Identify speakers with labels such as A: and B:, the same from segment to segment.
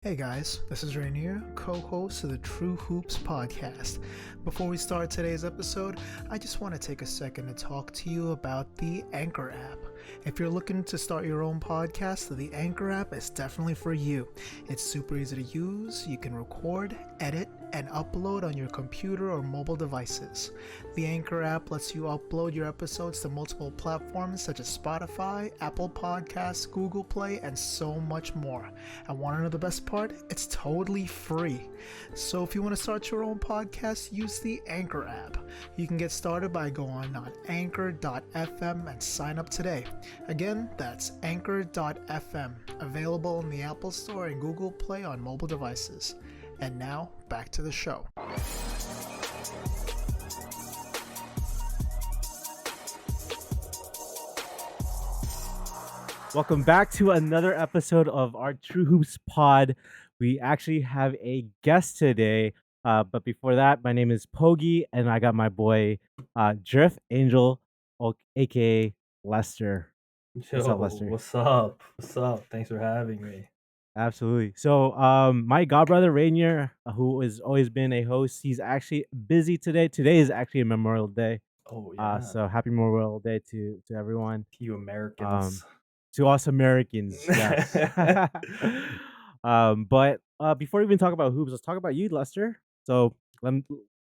A: Hey guys, this is Rainier, co-host of the True Hoops podcast. Before we start today's episode, I just want to take a second to talk to you about the Anchor app. If you're looking to start your own podcast, the Anchor app is definitely for you. It's super easy to use. You can record, edit, and upload on your computer or mobile devices. The Anchor app lets you upload your episodes to multiple platforms such as Spotify, Apple Podcasts, Google Play, and so much more. And want to know the best part? It's totally free. So if you want to start your own podcast, use the Anchor app. You can get started by going on anchor.fm and sign up today. Again, that's anchor.fm, available in the Apple Store and Google Play on mobile devices. And now, back to the show.
B: Welcome back to another episode of our True Hoops pod. We actually have a guest today, but before that, my name is Pogi, and I got my boy Drift Angel, aka Lester. What's up, Lester?
C: What's up? What's up? Thanks for having me.
B: Absolutely. So, my godbrother Rainier, who has always been a host, he's actually busy today. Today is actually a Memorial Day.
C: Oh yeah,
B: So happy Memorial Day to everyone.
C: you Americans.
B: To us Americans, yes. But before we even talk about hoops, let's talk about you, Lester. So let me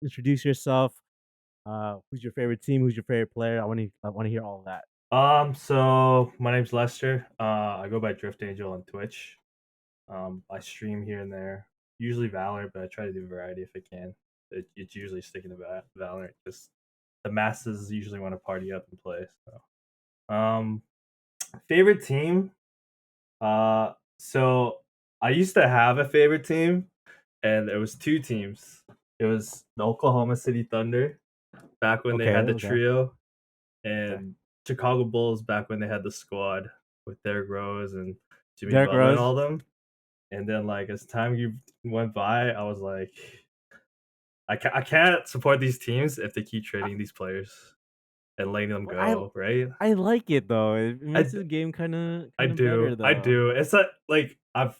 B: introduce yourself. Who's your favorite team? Who's your favorite player? I want to hear all of that.
C: So my name's Lester. I go by Drift Angel on Twitch. I stream here and there, usually Valorant, but I try to do variety if I can. It's usually sticking to Valorant because the masses usually want to party up and play. So, favorite team. So I used to have a favorite team, and it was two teams. It was the Oklahoma City Thunder back when they had the trio, and Chicago Bulls back when they had the squad with Derrick Rose and Jimmy Butler and all them. And then, like, as time went by, I was like, I can't support these teams if they keep trading these players and letting them go, right?
B: I like it though. It makes the game kind of better though.
C: I do. It's like I've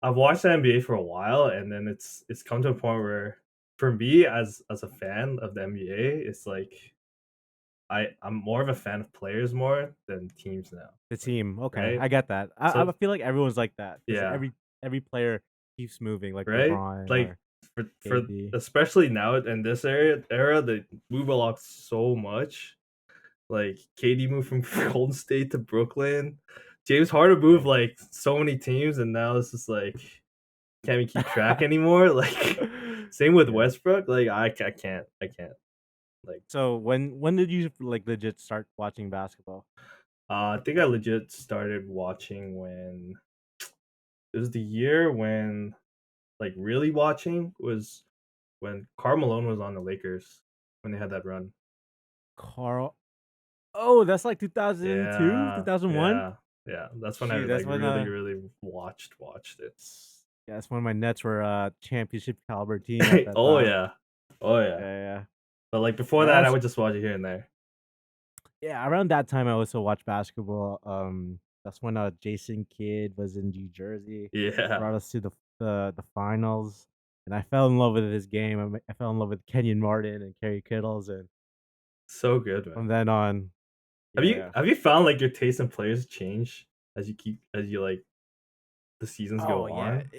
C: watched the NBA for a while, and then it's come to a point where, for me as a fan of the NBA, it's like I'm more of a fan of players more than teams now.
B: The team, okay,
C: right?
B: I get that. I feel like everyone's like that.
C: Yeah.
B: Every player keeps moving, like
C: right?
B: LeBron,
C: Like for
B: KD.
C: especially now in this era, they move along so much. Like KD moved from Golden State to Brooklyn. James Harden moved like so many teams, and now it's just like, can't we keep track anymore? Like same with Westbrook. Like I can't. Like,
B: so when did you like legit start watching basketball?
C: I think I legit started watching when it was the year when, like, really watching was when Karl Malone was on the Lakers when they had that run.
B: Carl. Oh, that's like 2002,
C: Yeah,
B: 2001.
C: yeah. That's when I
B: Shoot, that's
C: like
B: when
C: really watched it.
B: yeah, that's when my Nets were championship caliber team at that
C: Oh
B: time.
C: yeah.
B: Yeah.
C: But like before that, I would just watch it here and there.
B: Yeah, around that time I also watched basketball. That's when Jason Kidd was in New Jersey.
C: Yeah,
B: Brought us to the finals, and I fell in love with his game. I fell in love with Kenyon Martin and Kerry Kittles, and
C: so good, man.
B: from then on,
C: Have you found like your taste in players change as you like the seasons go on?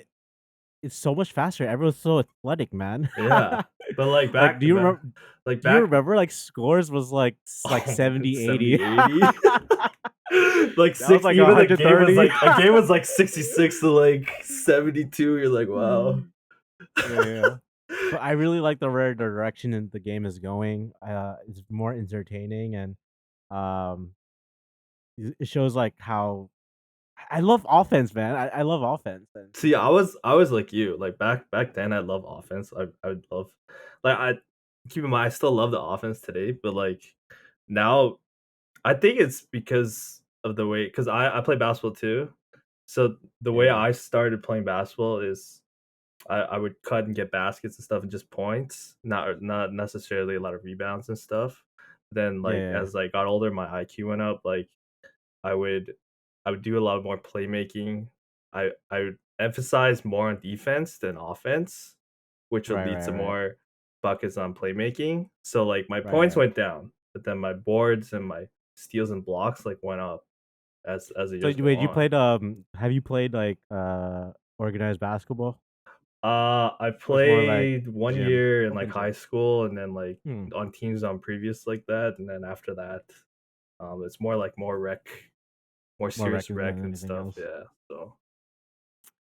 B: It's so much faster. Everyone's so athletic, man.
C: Yeah, but like
B: Like, do you remember like scores was like 70, 80?
C: 80. Like
B: That was
C: 6,
B: like
C: even the
B: 130.
C: game was like 66 to like 72. You're like, wow.
B: Yeah. But I really like the rare direction in the game is going. It's more entertaining, and um, it shows like how I love offense, man. I love offense. And
C: See, I was like you. Like back then, I love offense. I would love, like, I keep in mind, I still love the offense today, but like now, I think it's because of the way, because I play basketball too. So the way I started playing basketball is I would cut and get baskets and stuff and just points, not necessarily a lot of rebounds and stuff. Then like as I got older, my IQ went up. Like I would do a lot more playmaking. I would emphasize more on defense than offense, which would
B: Right,
C: lead
B: right,
C: to
B: right,
C: more buckets on playmaking. So like my
B: right,
C: points
B: right.
C: went down, but then my boards and my steals and blocks like went up as the
B: So
C: years go
B: wait, you
C: on.
B: played have you played like organized basketball?
C: I
B: Or it's more like
C: played one
B: gym,
C: year in like
B: open
C: high
B: gym.
C: school, and then like
B: Hmm.
C: on teams on previous like that, and then after that, it's more like more
B: More
C: serious
B: records
C: rec
B: than
C: and
B: anything
C: stuff.
B: else.
C: Yeah. So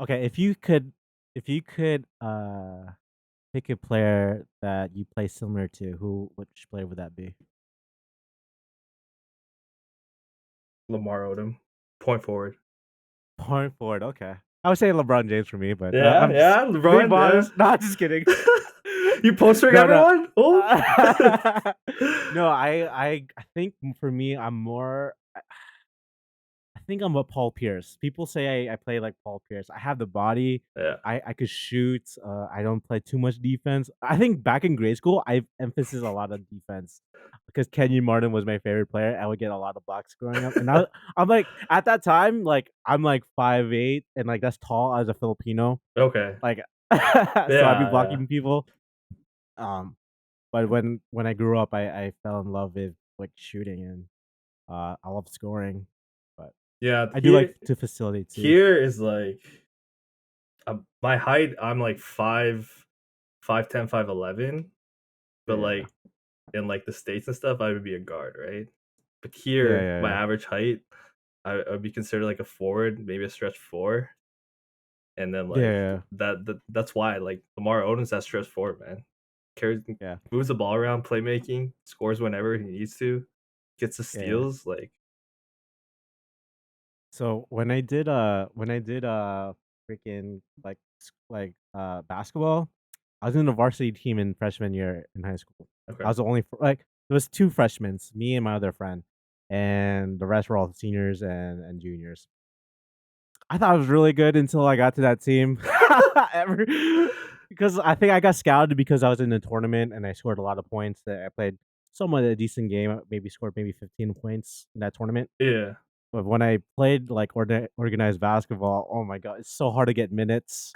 B: Okay, if you could pick a player that you play similar to, which player would that be?
C: Lamar Odom, point forward.
B: Point forward, okay. I would say LeBron James for me, but
C: Yeah,
B: I'm just
C: yeah,
B: being
C: LeBron. Yeah.
B: modest. Not just kidding.
C: You postering
B: No, no.
C: everyone? Oh.
B: No, I think for me, I think I'm a Paul Pierce. People say I play like Paul Pierce. I have the body.
C: Yeah.
B: I could shoot. I don't play too much defense. I think back in grade school, I emphasis a lot of defense because Kenyon Martin was my favorite player. I would get a lot of blocks growing up, and I'm like at that time, like I'm like 5'8", and like that's tall as a Filipino.
C: Okay.
B: Like, so I'd be
C: Yeah, yeah.
B: blocking people. Um, but when I grew up, I fell in love with like shooting and I love scoring. But
C: Yeah,
B: I do like to facilitate too.
C: here is like my height. I'm like 5'10", 5'11", but
B: Yeah,
C: like in like the States and stuff, I would be a guard, right? But
B: yeah,
C: here,
B: yeah,
C: my
B: yeah,
C: average height, I would be considered like a forward, maybe a stretch four, and then
B: yeah,
C: like
B: yeah,
C: that's why like Lamar Odom's that stretch forward, man. Carries,
B: yeah,
C: moves the ball around, playmaking, scores whenever he needs to, gets the
B: yeah, yeah.
C: steals. Like,
B: So when I did freaking basketball, I was in the varsity team in freshman year in high school. I
C: okay,
B: was the only like there was two freshmen, me and my other friend, and the rest were all seniors and juniors. I thought I was really good until I got to that team. Ever because I think I got scouted because I was in the tournament and I scored a lot of points. That I played somewhat a decent game. Maybe scored maybe 15 points in that tournament.
C: yeah.
B: But when I played like organized basketball, oh my god, it's so hard to get minutes.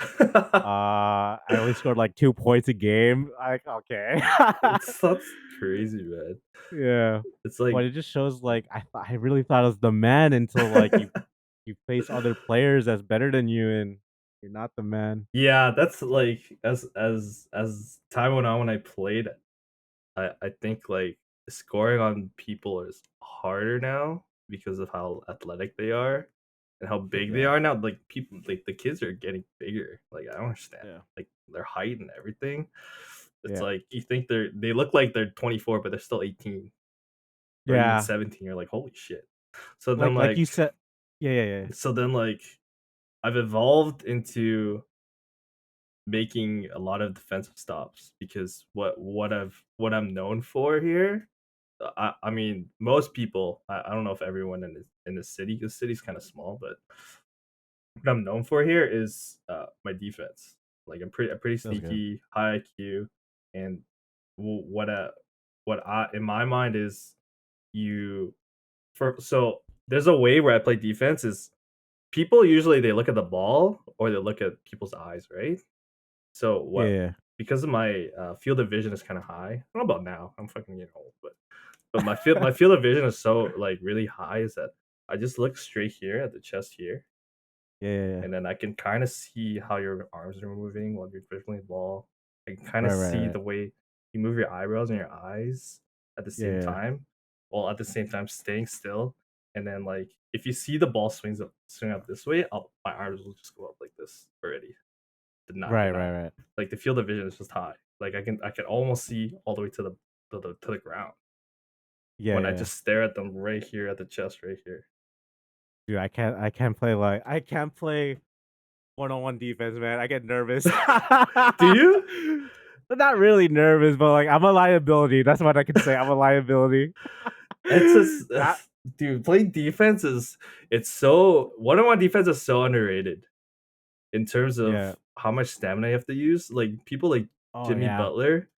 B: I only scored like 2 points a game. Like okay,
C: That's crazy, man.
B: yeah.
C: It's
B: But
C: like
B: it just shows like I really thought I was the man until like you face other players that's better than you and you're not the man.
C: yeah, that's like as time went on when I played, I think like scoring on people is harder now because of how athletic they are and how big they
B: Yeah,
C: are now. Like people, like the kids are getting bigger. Like I don't understand,
B: yeah,
C: like their height and everything. It's
B: yeah,
C: like you think they look like they're 24, but they're still 18 or even
B: yeah.
C: 17. You're like, holy shit. So then
B: Like
C: like
B: you said, yeah, yeah, yeah,
C: so then like I've evolved into making a lot of defensive stops because what I'm known for here. I mean, most people. I don't know if everyone in the city, because the city's kind of small, but what I'm known for here is my defense. Like I'm pretty
B: feels good.
C: sneaky, high IQ, and what what I in my mind is you for so there's a way where I play defense is people usually they look at the ball or they look at people's eyes, right? So
B: Yeah,
C: what
B: yeah,
C: because of my field of vision is kind of high. I don't know about now. I'm fucking getting old, but my field of vision is so like really high is that I just look straight here at the chest here,
B: yeah, yeah, yeah.
C: and then I can kind of see how your arms are moving while you're dribbling the ball. I can kind of
B: Right, right,
C: see
B: right.
C: the way you move your eyebrows and your eyes at the
B: Yeah,
C: same
B: yeah,
C: time, while at the same time staying still. And then like if you see the ball swing up this way, my arms will just go up like this already. Did
B: right,
C: not
B: right, right.
C: like the field of vision is just high. Like I can almost see all the way to the ground
B: Yeah,
C: when I
B: yeah, yeah.
C: just stare at them right here at the chest right here.
B: Dude, I can't play one-on-one defense, man. I get nervous.
C: Do you?
B: But not really nervous, but like I'm a liability. That's what I can say. I'm a liability.
C: It's just
B: That
C: dude, playing defense is it's so one-on-one defense is so underrated in terms
B: yeah.
C: of how much stamina you have to use. Like people like
B: Oh
C: Jimmy
B: yeah.
C: Butler,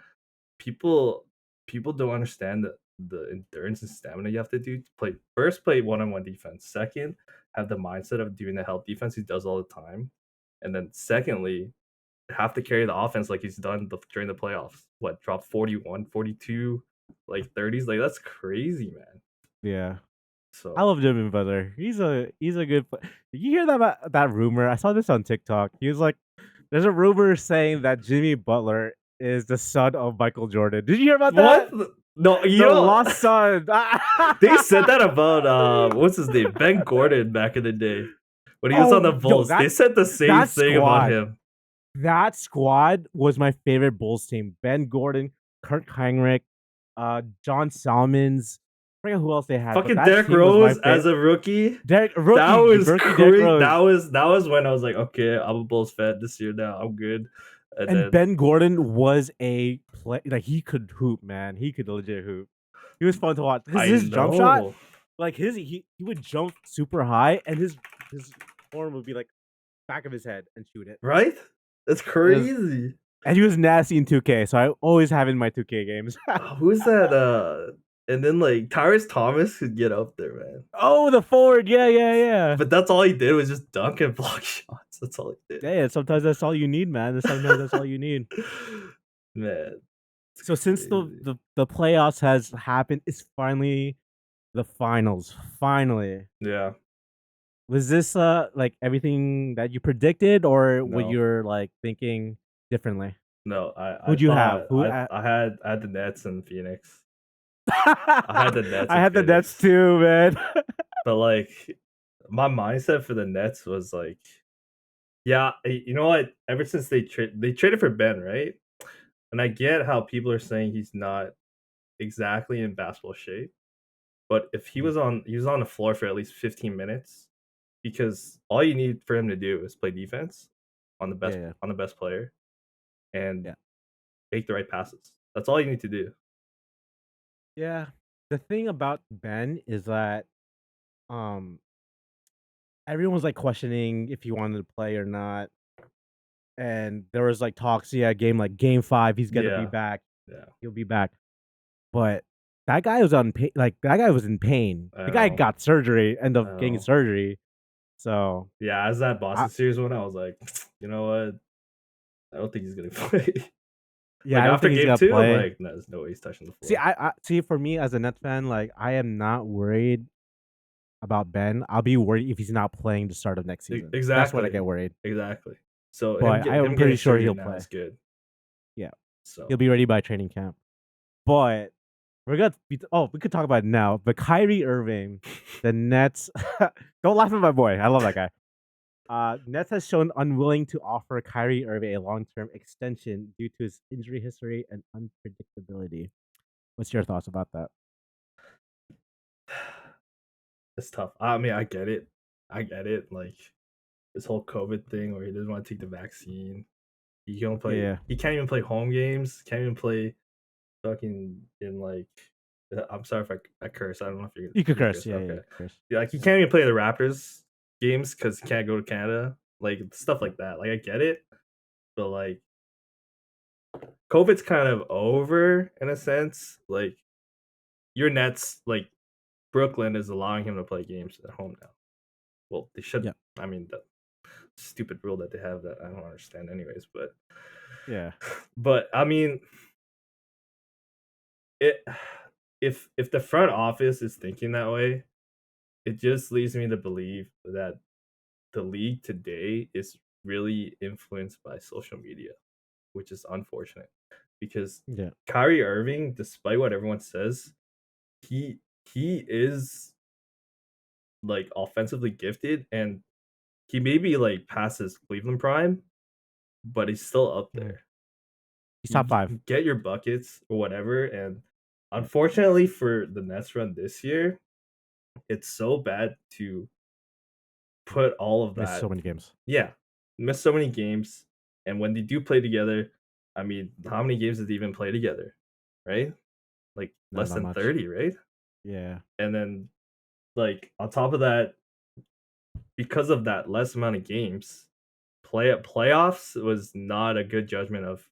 C: people people don't understand the endurance and stamina you have to do to play one-on-one defense. Second, have the mindset of doing the help defense he does all the time. And then secondly, have to carry the offense like he's done during the playoffs. What, drop 41, 42, like 30s? Like, that's crazy, man.
B: Yeah. I
C: So
B: love Jimmy Butler. He's a good. Did you hear that rumor? I saw this on TikTok. He was like, "There's a rumor saying that Jimmy Butler is the son of Michael Jordan." Did you hear about
C: what?
B: that?
C: No, you
B: The
C: know,
B: lost son.
C: they said that about what's his name, Ben Gordon, back in the day when he was on the
B: Yo,
C: Bulls. They said the same
B: that
C: thing about
B: squad.
C: him.
B: That squad was my favorite Bulls team. Ben Gordon, Kurt Heinrich, John Salmons. I forget who else they had.
C: Fucking
B: But that
C: Derrick
B: team was my
C: Rose as a rookie.
B: Derrick
C: That was
B: rookie Derrick
C: crazy.
B: Rose.
C: That was when I was like, okay, I'm a Bulls fan this year now. I'm good.
B: And
C: then
B: Ben Gordon was a play, like he could hoop, man. He could legit hoop. He was fun to watch. Because his jump shot, like he would jump super high, and his arm would be like back of his head and shoot it.
C: Right? That's crazy.
B: And he was nasty in 2K, so I always have in my 2K games.
C: Who's that? And then like Tyrese Thomas could get up there, man.
B: Oh, the forward, yeah.
C: But that's all he did was just dunk and block shots. That's all he did.
B: Yeah, sometimes that's all you need, man. Sometimes that's all you need.
C: Man.
B: So since the playoffs has happened, it's finally the finals. Finally.
C: Yeah.
B: Was this like everything that you predicted, or what
C: No.
B: you're like thinking differently?
C: No,
B: Who'd you have?
C: I had the Nets and Phoenix. I had the Nets.
B: I had the Nets too, man.
C: But like, my mindset for the Nets was like, yeah, you know what? Ever since they traded for Ben, right? And I get how people are saying he's not exactly in basketball shape, but if he was on the floor for at least 15 minutes, because all you need for him to do is play defense on the best player, and make the right passes. That's all you need to do.
B: Yeah. The thing about Ben is that everyone's like questioning if he wanted to play or not. And there was like talks, game 5, he's gonna be back.
C: Yeah.
B: He'll be back. But that guy was that guy was in pain. The guy got surgery, ended up getting surgery. So
C: yeah, as that Boston series went, I was like, you know what? I don't think he's gonna play.
B: Yeah,
C: like after game 2, I'm like, no, there's no way he's touching the floor.
B: See, I see. For me as a Nets fan, like I am not worried about Ben. I'll be worried if he's not playing the start of next season.
C: Exactly,
B: that's when I get worried.
C: Exactly. So,
B: but I'm pretty sure he'll play.
C: Is good.
B: Yeah,
C: so
B: he'll be ready by training camp. But we could talk about it now. But Kyrie Irving, the Nets. Don't laugh at my boy. I love that guy. Nets has shown unwilling to offer Kyrie Irving a long-term extension due to his injury history and unpredictability. What's your thoughts about that?
C: It's tough. I mean, I get it. Like this whole COVID thing where he doesn't want to take the vaccine. He can't play. Yeah. He can't even play home games. Can't even play fucking in like. I'm sorry if I curse. I don't know if
B: you could curse. Yeah,
C: okay.
B: Yeah, curse.
C: Yeah, like he can't even play the Raptors games because he can't go to Canada. Like stuff like that. Like I get it, but like COVID's kind of over in a sense. Like your Nets, like Brooklyn is allowing him to play games at home now. Well, they should. Yeah. I mean, the stupid rule that they have that I don't understand, anyways. But
B: yeah.
C: But I mean, if the front office is thinking that way, it just leads me to believe that the league today is really influenced by social media, which is unfortunate because Kyrie Irving, despite what everyone says, he is like offensively gifted, and he may be like past his Cleveland prime, but he's still up there.
B: He's top 5.
C: Get your buckets or whatever, and unfortunately for the Nets run this year, it's so bad to put all of that.
B: Miss so many games.
C: Yeah, miss so many games, and when they do play together, I mean, how many games did they even play together? Right, like less than 30, right?
B: Yeah,
C: and then like on top of that, because of that less amount of games, playoffs was not a good judgment of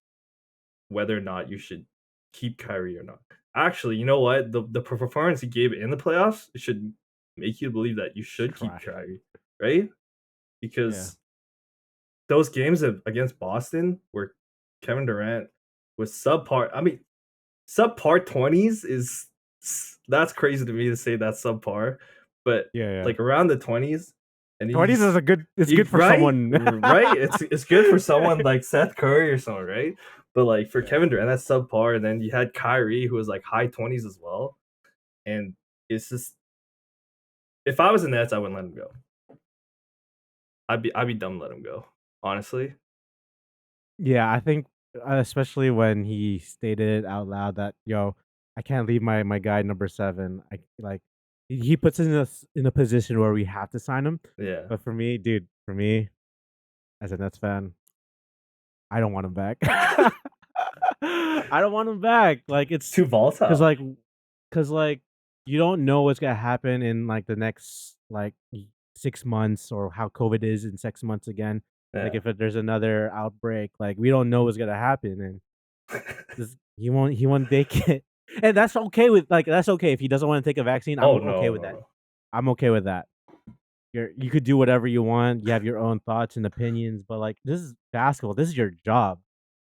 C: whether or not you should keep Kyrie or not. Actually, you know what? The performance he gave in the playoffs should make you believe that you should keep Kyrie, right? Because those games against Boston where Kevin Durant was subpar. I mean, subpar 20s is that's crazy to me to say that's subpar, but
B: Yeah.
C: like around the 20s, and
B: 20s is a good. It's good for
C: right,
B: someone.
C: right. It's good for someone like Seth Curry or someone, right? But like for Kevin Durant, that's subpar. And then you had Kyrie, who was like high 20s as well. And it's just, if I was in Nets, I wouldn't let him go. I'd be dumb to let him go, honestly.
B: Yeah, I think especially when he stated out loud that I can't leave my guy number 7. I like he puts us in a position where we have to sign him.
C: Yeah.
B: But for me, dude, as a Nets fan, I don't want him back. I don't want him back. Like it's
C: Too volatile.
B: Cause like you don't know what's gonna happen in like the next like 6 months or how COVID is in 6 months again. Like
C: Yeah.
B: if there's another outbreak, like we don't know what's gonna happen, and he won't take it, and that's okay that's okay if he doesn't want to take a vaccine. I'm okay with that.
C: No.
B: I'm okay with that. You could do whatever you want. You have your own thoughts and opinions, but like this is basketball. This is your job,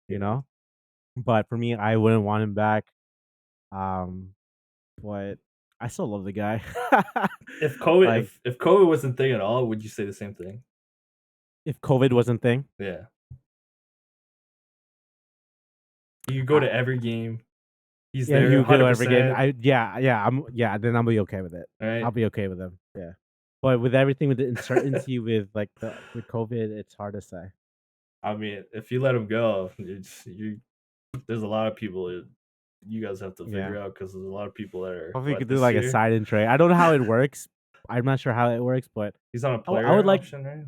B: you
C: Yeah.
B: know. But for me, I wouldn't want him back. But I still love the guy.
C: If COVID
B: Like,
C: if COVID wasn't thing at all, would you say the same thing?
B: if COVID wasn't thing,
C: Yeah. You go to every game. He's
B: yeah,
C: there
B: you go every game.
C: 100%.
B: Then I'll be okay with it.
C: Right?
B: I'll be okay with him. Yeah. But with everything with the uncertainty with like with COVID, it's hard to say.
C: I mean, if you let him go, there's a lot of people you guys have to figure out because there's a lot of people that are
B: Hopefully, you could do
C: this
B: like a
C: year?
B: sign-in trade. I don't know how it works. I'm not sure how it works, but
C: He's on a
B: I
C: player
B: would like.
C: option, right?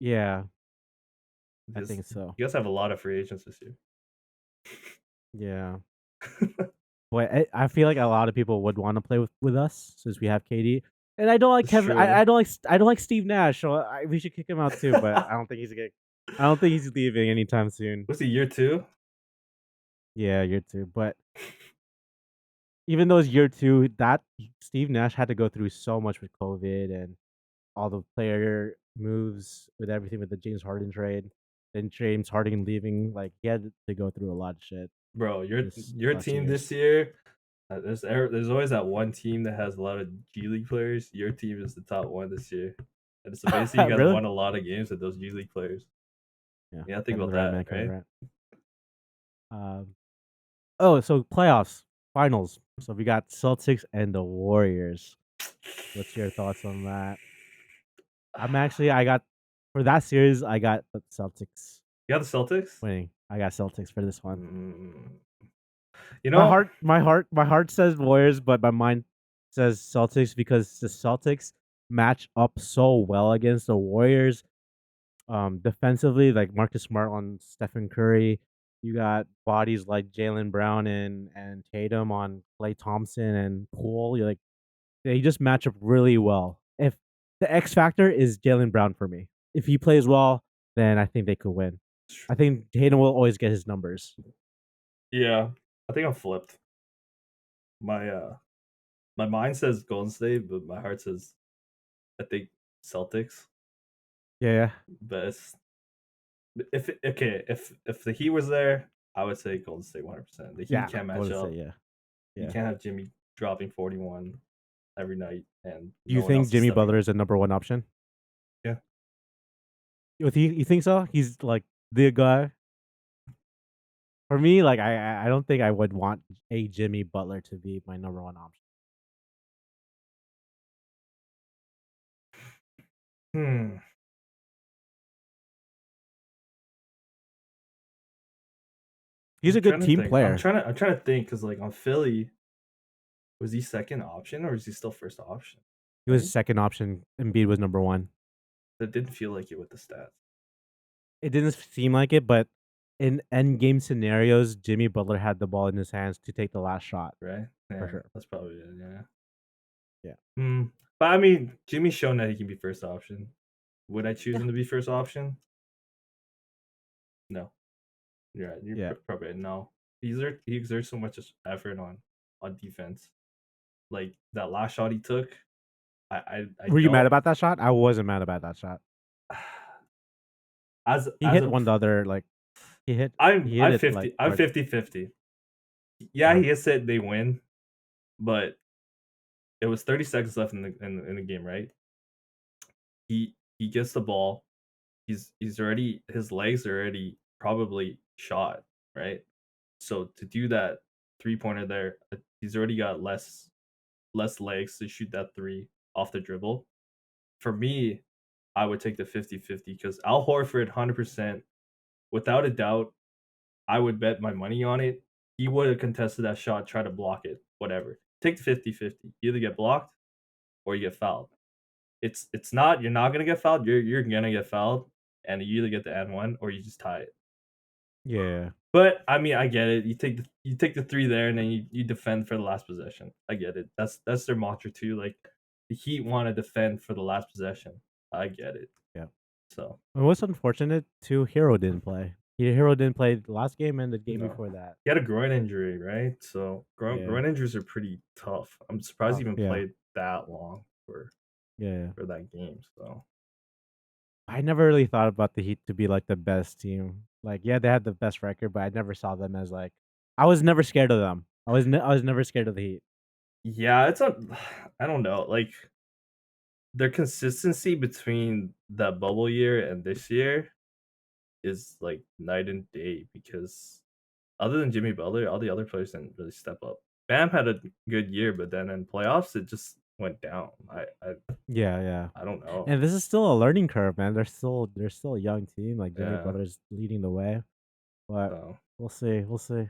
B: Yeah, I
C: Because
B: think so.
C: you guys have a lot of free agents this year.
B: Yeah. But I feel like a lot of people would want to play with us since we have KD. And I don't like
C: It's
B: Kevin.
C: true.
B: I don't like Steve Nash. So we should kick him out too. But I don't think he's leaving anytime soon.
C: What's he, year 2?
B: Yeah, year 2. But even though it's year 2, that Steve Nash had to go through so much with COVID and all the player moves with everything with the James Harden trade. Then James Harden leaving, like he had to go through a lot of shit.
C: Bro, your
B: last
C: team
B: years.
C: this year, there's always that one team that has a lot of G League players. Your team is the top one this year. And it's basically you guys
B: Really?
C: won a lot of games with those G League players. Yeah, think about that, right?
B: So playoffs, finals. So we got Celtics and the Warriors. What's your thoughts on that? I got for that series. I got the Celtics
C: You got the Celtics
B: winning. I got Celtics for this one.
C: You know,
B: my heart says Warriors, but my mind says Celtics because the Celtics match up so well against the Warriors. Defensively, like Marcus Smart on Stephen Curry. You got bodies like Jaylen Brown and Tatum on Klay Thompson and Poole. You're like they just match up really well. If the X factor is Jaylen Brown for me, if he plays well, then I think they could win. I think Tatum will always get his numbers.
C: Yeah, I think I'm flipped. My mind says Golden State, but my heart says I think Celtics.
B: Yeah.
C: But if the Heat was there, I would say Golden State 100%. The Heat can't match up.
B: Yeah.
C: You can't have Jimmy dropping 41 every night, and
B: Do you think Jimmy Butler is a number 1 option?
C: Yeah.
B: You think so? He's like the guy. For me, like I don't think I would want a Jimmy Butler to be my number 1 option. He's a good team player.
C: I'm trying to think because like on Philly, was he second option or is he still first option?
B: He was second option. Embiid was number 1.
C: That didn't feel like it with the stats.
B: It didn't seem like it, but in end game scenarios, Jimmy Butler had the ball in his hands to take the last shot.
C: Right? Yeah,
B: for sure.
C: That's probably it. Yeah.
B: Yeah.
C: But I mean, Jimmy's shown that he can be first option. Would I choose him to be first option? No. You're right. You're probably right. No. He exerts so much effort on defense. Like that last shot he took. I
B: Were you mad about that shot? I wasn't mad about that shot. He hit one the other like he hit
C: I'm
B: he hit
C: I'm
B: it
C: 50
B: like
C: I'm
B: hard.
C: 50-50. Yeah,
B: Uh-huh.
C: he hits it, they win, but it was 30 seconds left in the game, right? He gets the ball. He's already his legs are already probably shot, right? So to do that 3-pointer there, he's already got less legs to shoot that three off the dribble. For me, I would take the 50-50 because Al Horford 100% without a doubt, I would bet my money on it. He would have contested that shot, try to block it, whatever. Take the 50-50. You either get blocked or you get fouled. It's not you're not gonna get fouled. You're gonna get fouled, and you either get the N1 or you just tie it.
B: Yeah.
C: But I mean, I get it. You take the three there, and then you defend for the last possession. I get it. That's their mantra too. Like the Heat want to defend for the last possession. I get it.
B: Yeah.
C: So
B: It was unfortunate too. Hero didn't play. Hero didn't play the last game and the game
C: no.
B: before that.
C: He had a groin injury, right? So
B: Yeah.
C: groin injuries are pretty tough. I'm surprised he even
B: Yeah.
C: played that long for
B: Yeah.
C: for that game. So
B: I never really thought about the Heat to be like the best team. Like, yeah, they had the best record, but I never saw them as like. I was never scared of them. I was never scared of the Heat.
C: yeah, it's a I don't know. Like their consistency between that bubble year and this year is like night and day because other than Jimmy Butler, all the other players didn't really step up. Bam had a good year, but then in playoffs it just went down.
B: Yeah.
C: I don't know.
B: And this is still a learning curve, man. They're still a young team. Like Jimmy
C: Yeah.
B: Butler's leading the way, but
C: So
B: we'll see. We'll see.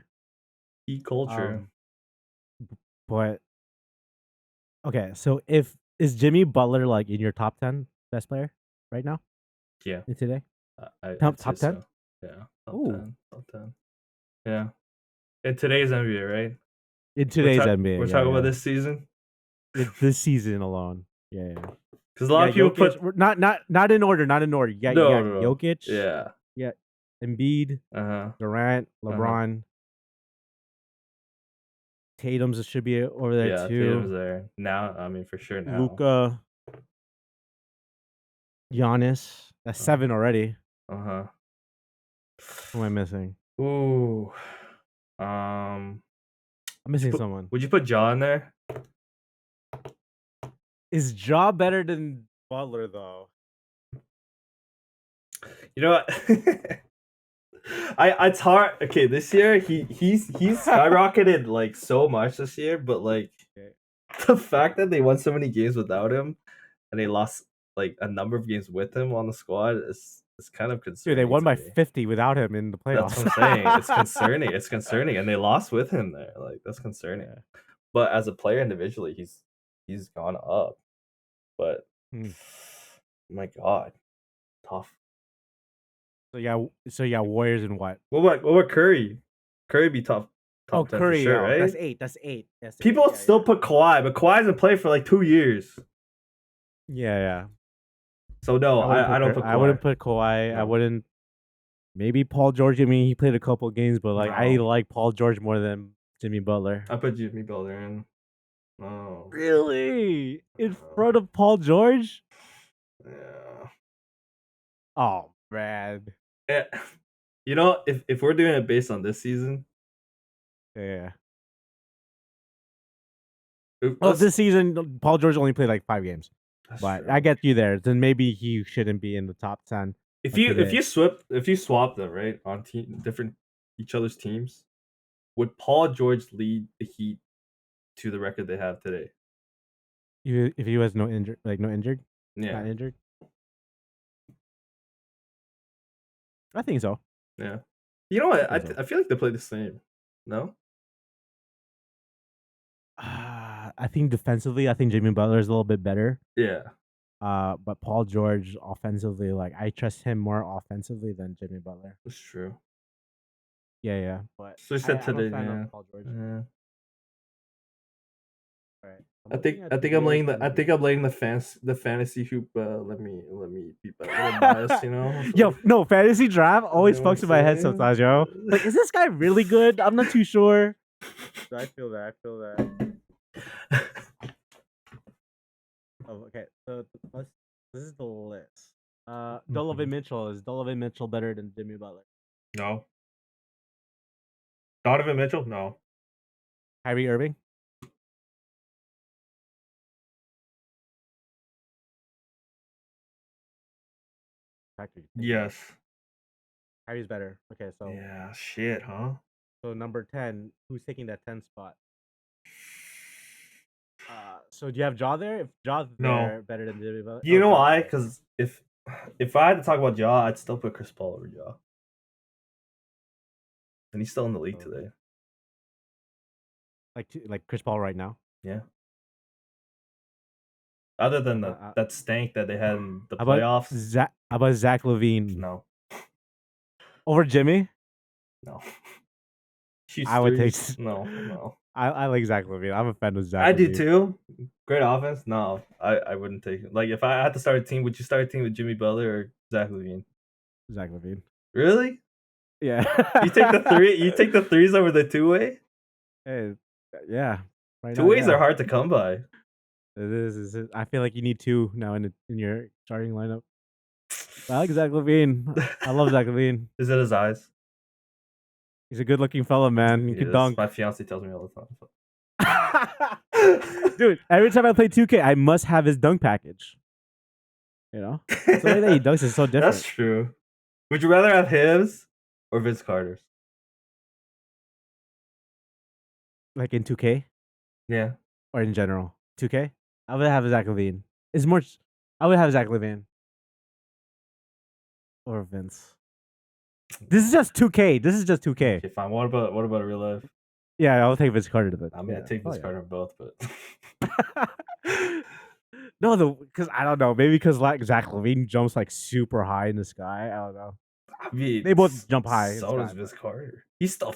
C: Heat culture.
B: But okay, so if is Jimmy Butler like in your top 10 best player right now
C: Yeah.
B: in today?
C: I'd say
B: Top 10?
C: so. Yeah.
B: Ooh.
C: Top 10. Yeah. In today's NBA, right?
B: In today's NBA,
C: We're talking about this season.
B: This season alone. Yeah.
C: Because a lot of people
B: Jokic,
C: put
B: not in order, not in order. You got
C: no.
B: Jokic,
C: Yeah.
B: yeah, Embiid, Durant, LeBron, Tatum's should be over there
C: Yeah,
B: too.
C: Tatum's there now. I mean, for sure now.
B: Luka, Giannis. That's 7 already. Who am I missing?
C: Ooh.
B: I'm missing someone.
C: Would you put Ja in there?
B: Is Ja better than Butler though?
C: You know what? It's hard. Okay, this year he's skyrocketed like so much this year, but like the fact that they won so many games without him and they lost like a number of games with him on the squad is kind of concerning.
B: Dude, they won by
C: me.
B: 50 without him in the playoffs.
C: That's what I'm saying. It's concerning. It's concerning, and they lost with him there. Like that's concerning. Yeah. But as a player individually, he's gone up. But my God, tough.
B: So yeah, Warriors and what?
C: What about Curry? Curry be top 10
B: Curry,
C: for sure, right?
B: That's eight.
C: People still put Kawhi, but Kawhi hasn't played for like 2 years.
B: Yeah.
C: So no, I don't put Kawhi.
B: I wouldn't put Kawhi. No. I wouldn't. Maybe Paul George. I mean, he played a couple games, but like I like Paul George more than Jimmy Butler.
C: I put Jimmy Butler in. Oh,
B: really? In front of Paul George?
C: Yeah.
B: Oh man.
C: Yeah. You know, if we're doing it based on this season,
B: yeah. Well, this season, Paul George only played like 5 games. But true. I get you there. Then maybe he shouldn't be in the top 10.
C: If you swap them right on different each other's teams, would Paul George lead the Heat to the record they have today?
B: If he was no injured,
C: yeah,
B: not injured. I think so.
C: Yeah. You know what? I feel like they play the same. No.
B: I think defensively, I think Jimmy Butler is a little bit better.
C: Yeah.
B: But Paul George offensively, like I trust him more offensively than Jimmy Butler.
C: That's true.
B: Yeah. But
C: so you said today,
B: Paul George. Yeah. All right.
C: I think I'm laying the fantasy hoop. Let me be a little biased, you know.
B: Yo, no fantasy draft always fucks in my head sometimes, yo. Like, is this guy really good? I'm not too sure. I feel that. Oh, okay. So this is the list. Donovan Mitchell. Is Donovan Mitchell better than Jimmy Butler?
C: No. Donovan Mitchell? No.
B: Kyrie Irving?
C: Yes.
B: Kyrie's better. Okay, so
C: Yeah, shit, huh?
B: So number 10, who's taking that 10 spot? So do you have Jaw there? If Jaw's there, better than Jimmy Butler.
C: You know why? Because if I had to talk about Jaw, I'd still put Chris Paul over Jaw. And he's still in the league today.
B: Like Chris Paul right now?
C: Yeah. Other than that stank that they had in the playoffs.
B: How about Zach Levine?
C: No.
B: Over Jimmy?
C: No.
B: I would take.
C: No.
B: I like Zach Levine. I'm a fan of Zach.
C: I do too. Great offense. No, I wouldn't take it. Like if I had to start a team, would you start a team with Jimmy Butler or Zach Levine?
B: Zach Levine.
C: Really?
B: Yeah.
C: You take the three. You take the threes over the two-way.
B: Hey, yeah.
C: Right two-ways are hard to come by.
B: It is. I feel like you need two now in your starting lineup. I like Zach Levine. I love Zach Levine.
C: Is it his eyes?
B: He's a good-looking fella, man. He can dunk.
C: My fiance tells me all the
B: time. Dude, every time I play 2K, I must have his dunk package. You know? The way that he dunks is so different.
C: That's true. Would you rather have his or Vince Carter's?
B: Like in 2K?
C: Yeah.
B: Or in general? 2K? I would have Zach Levine. I would have Zach Levine. Or Vince. This is just 2K.
C: Okay, fine. What about real life?
B: Yeah, I'll take Vince Carter to that.
C: I mean, I take Vince Carter both, but
B: no, because I don't know. Maybe because like Zach Levine jumps like super high in the sky. I don't know.
C: I mean,
B: they both jump high.
C: So does Vince Carter. He still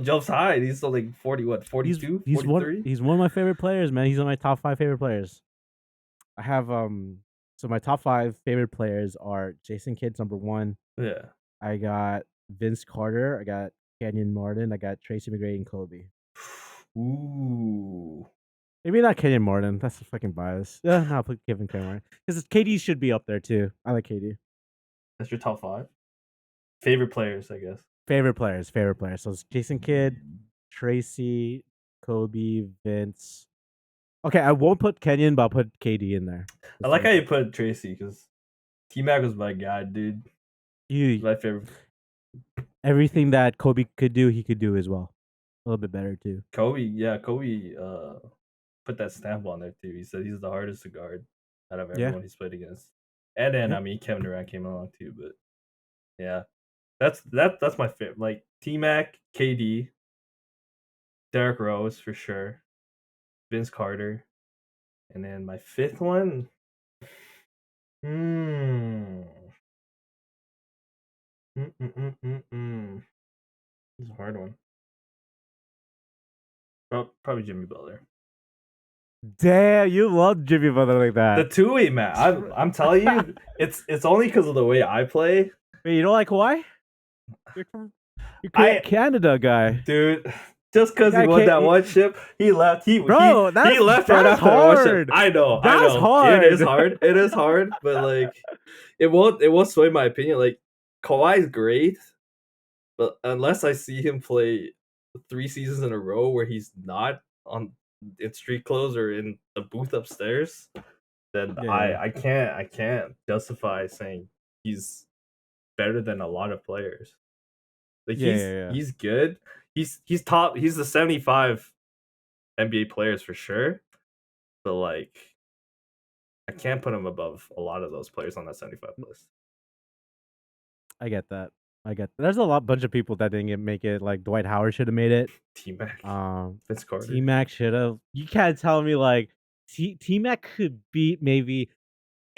C: jumps high. He's still like 42, 43?
B: He's one of my favorite players, man. He's one of my top 5 favorite players. I have so my top 5 favorite players are Jason Kidd's number 1.
C: Yeah.
B: I got Vince Carter. I got Kenyon Martin. I got Tracy McGrady and Kobe.
C: Ooh.
B: Maybe not Kenyon Martin. That's a fucking bias. Yeah, I'll put Kenyon Martin. Because KD should be up there too. I like KD.
C: That's your top 5? Favorite players, I guess.
B: Favorite players. So it's Jason Kidd, Tracy, Kobe, Vince. Okay, I won't put Kenyon, but I'll put KD in there.
C: I like how you put Tracy because T-Mac was my guy, dude. My favorite.
B: Everything that Kobe could do, he could do as well. A little bit better too.
C: Kobe put that stamp on there too. He said he's the hardest to guard out of everyone he's played against. And then I mean Kevin Durant came along too, but yeah. That's my favorite. Like T-Mac, KD, Derrick Rose for sure, Vince Carter, and then my 5th one. It's a hard one. Probably Jimmy Butler.
B: Damn, you love Jimmy Butler like that.
C: The two-way, man. I'm telling you, it's only because of the way I play.
B: Wait, you don't like Kawhi? You're Canada guy,
C: dude. Just because he won that one chip, he left. He left right after
B: hard.
C: One chip. I know.
B: Hard.
C: It is hard. It is hard, but like, it won't sway my opinion. Like, Kawhi's great, but unless I see him play 3 seasons in a row where he's not in street clothes or in the booth upstairs, then I can't justify saying he's better than a lot of players. Like he's good. He's top. He's the 75 NBA players for sure. But like, I can't put him above a lot of those players on that 75 list.
B: I get that. There's a bunch of people that didn't make it. Like Dwight Howard should have made it.
C: T-Mac. Vince Carter.
B: T-Mac should have. You can't tell me like T-Mac could beat maybe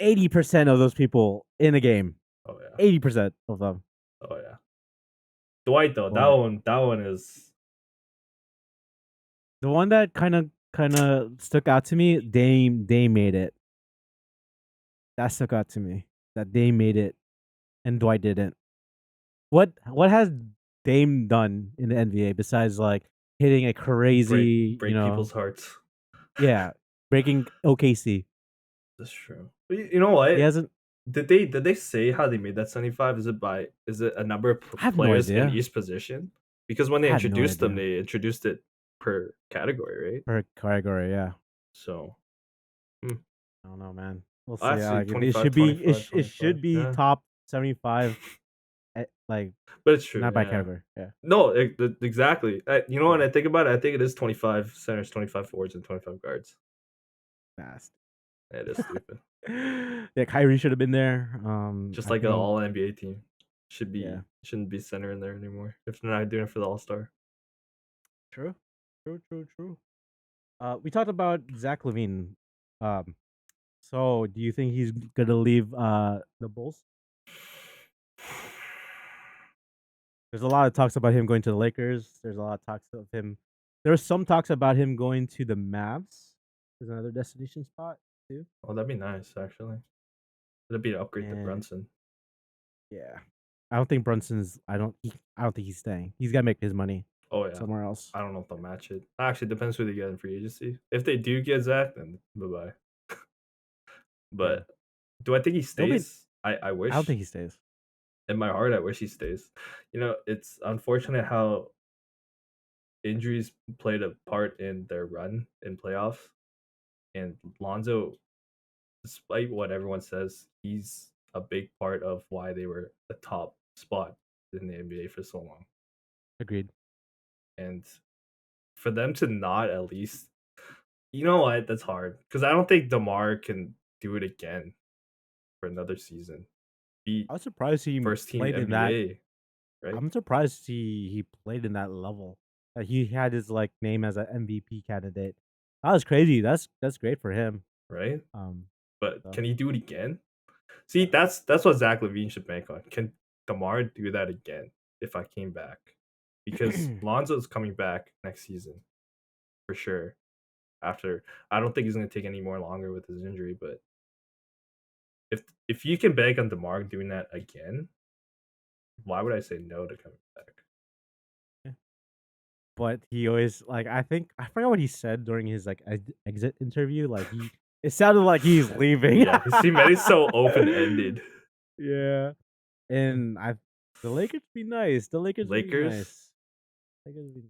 B: 80% of those people in a game.
C: Oh yeah.
B: 80% of them.
C: Oh yeah. Dwight though, that one is
B: the one that kind of stuck out to me. Dame made it. That stuck out to me. That Dame made it, and Dwight didn't. What has Dame done in the NBA besides like hitting a crazy
C: break people's hearts?
B: Yeah, breaking OKC.
C: That's true. But you know what?
B: He hasn't.
C: Did they say how they made that 75? Is it a number of
B: I have no
C: players in
B: idea.
C: each position? Because when
B: I
C: they
B: had no
C: introduced them,
B: idea.
C: they introduced it per category, right?
B: Per category, yeah.
C: So hmm,
B: I don't know, man. We'll see.
C: actually
B: Like it
C: 25,
B: should be
C: 25,
B: it
C: 25.
B: should be
C: Yeah.
B: top 75, like
C: But it's true,
B: not by
C: yeah.
B: category. Yeah,
C: No, exactly. You know what
B: yeah,
C: I think about it? I think it is 25 centers, 25 forwards, and 25 guards.
B: fast.
C: It is stupid.
B: Yeah, Kyrie should have been there.
C: Just
B: I
C: like an
B: think.
C: all NBA team.
B: Yeah,
C: Shouldn't be center in there anymore if they're not doing it for the All Star.
B: true, true. We talked about Zach Levine. Um, so do you think he's gonna leave the Bulls? There's a lot of talks about him going to the Lakers. There's a lot of talks of him. There's some talks about him going to the Mavs. There's another destination spot too.
C: Oh, that'd be nice actually. That'd be an upgrade to
B: And
C: Brunson.
B: yeah, I don't think Brunson's. I don't think he's staying. He's got to make his money
C: Oh yeah.
B: somewhere else.
C: I don't know if they'll match it. Actually, depends who they get in free agency. If they do get Zach, then bye bye.
B: Yeah,
C: But do I think he
B: it'll be.
C: stays? I
B: I don't
C: wish.
B: think he stays.
C: In my heart, I wish he stays. It's unfortunate how injuries played a part in their run in playoffs. And Lonzo, despite what everyone says, he's a big part of why they were the top spot in the NBA for so long.
B: Agreed.
C: And for them to not at least, you know what, that's hard because I don't think DeMar can do it again for another season. Be
B: I was surprised he
C: first team
B: played in that.
C: NBA, right?
B: I'm surprised he played in that level. He had his like name as an MVP candidate. That was crazy. That's great for him.
C: Right?
B: Um,
C: But
B: so.
C: can he do it again? See, that's what Zach Levine should bank on. Can DeMar do that again if I came back? Because Lonzo's coming back next season for sure. After I don't think he's gonna take any more longer with his injury, but if you can bank on DeMar doing that again, why would I say no to coming back?
B: But he always like I think I forgot what he said during his like exit interview. Like it sounded like he's leaving.
C: Yeah, his teammate is so open ended.
B: Yeah, and the Lakers be nice. The Lakers be
C: Lakers.
B: nice. Lakers be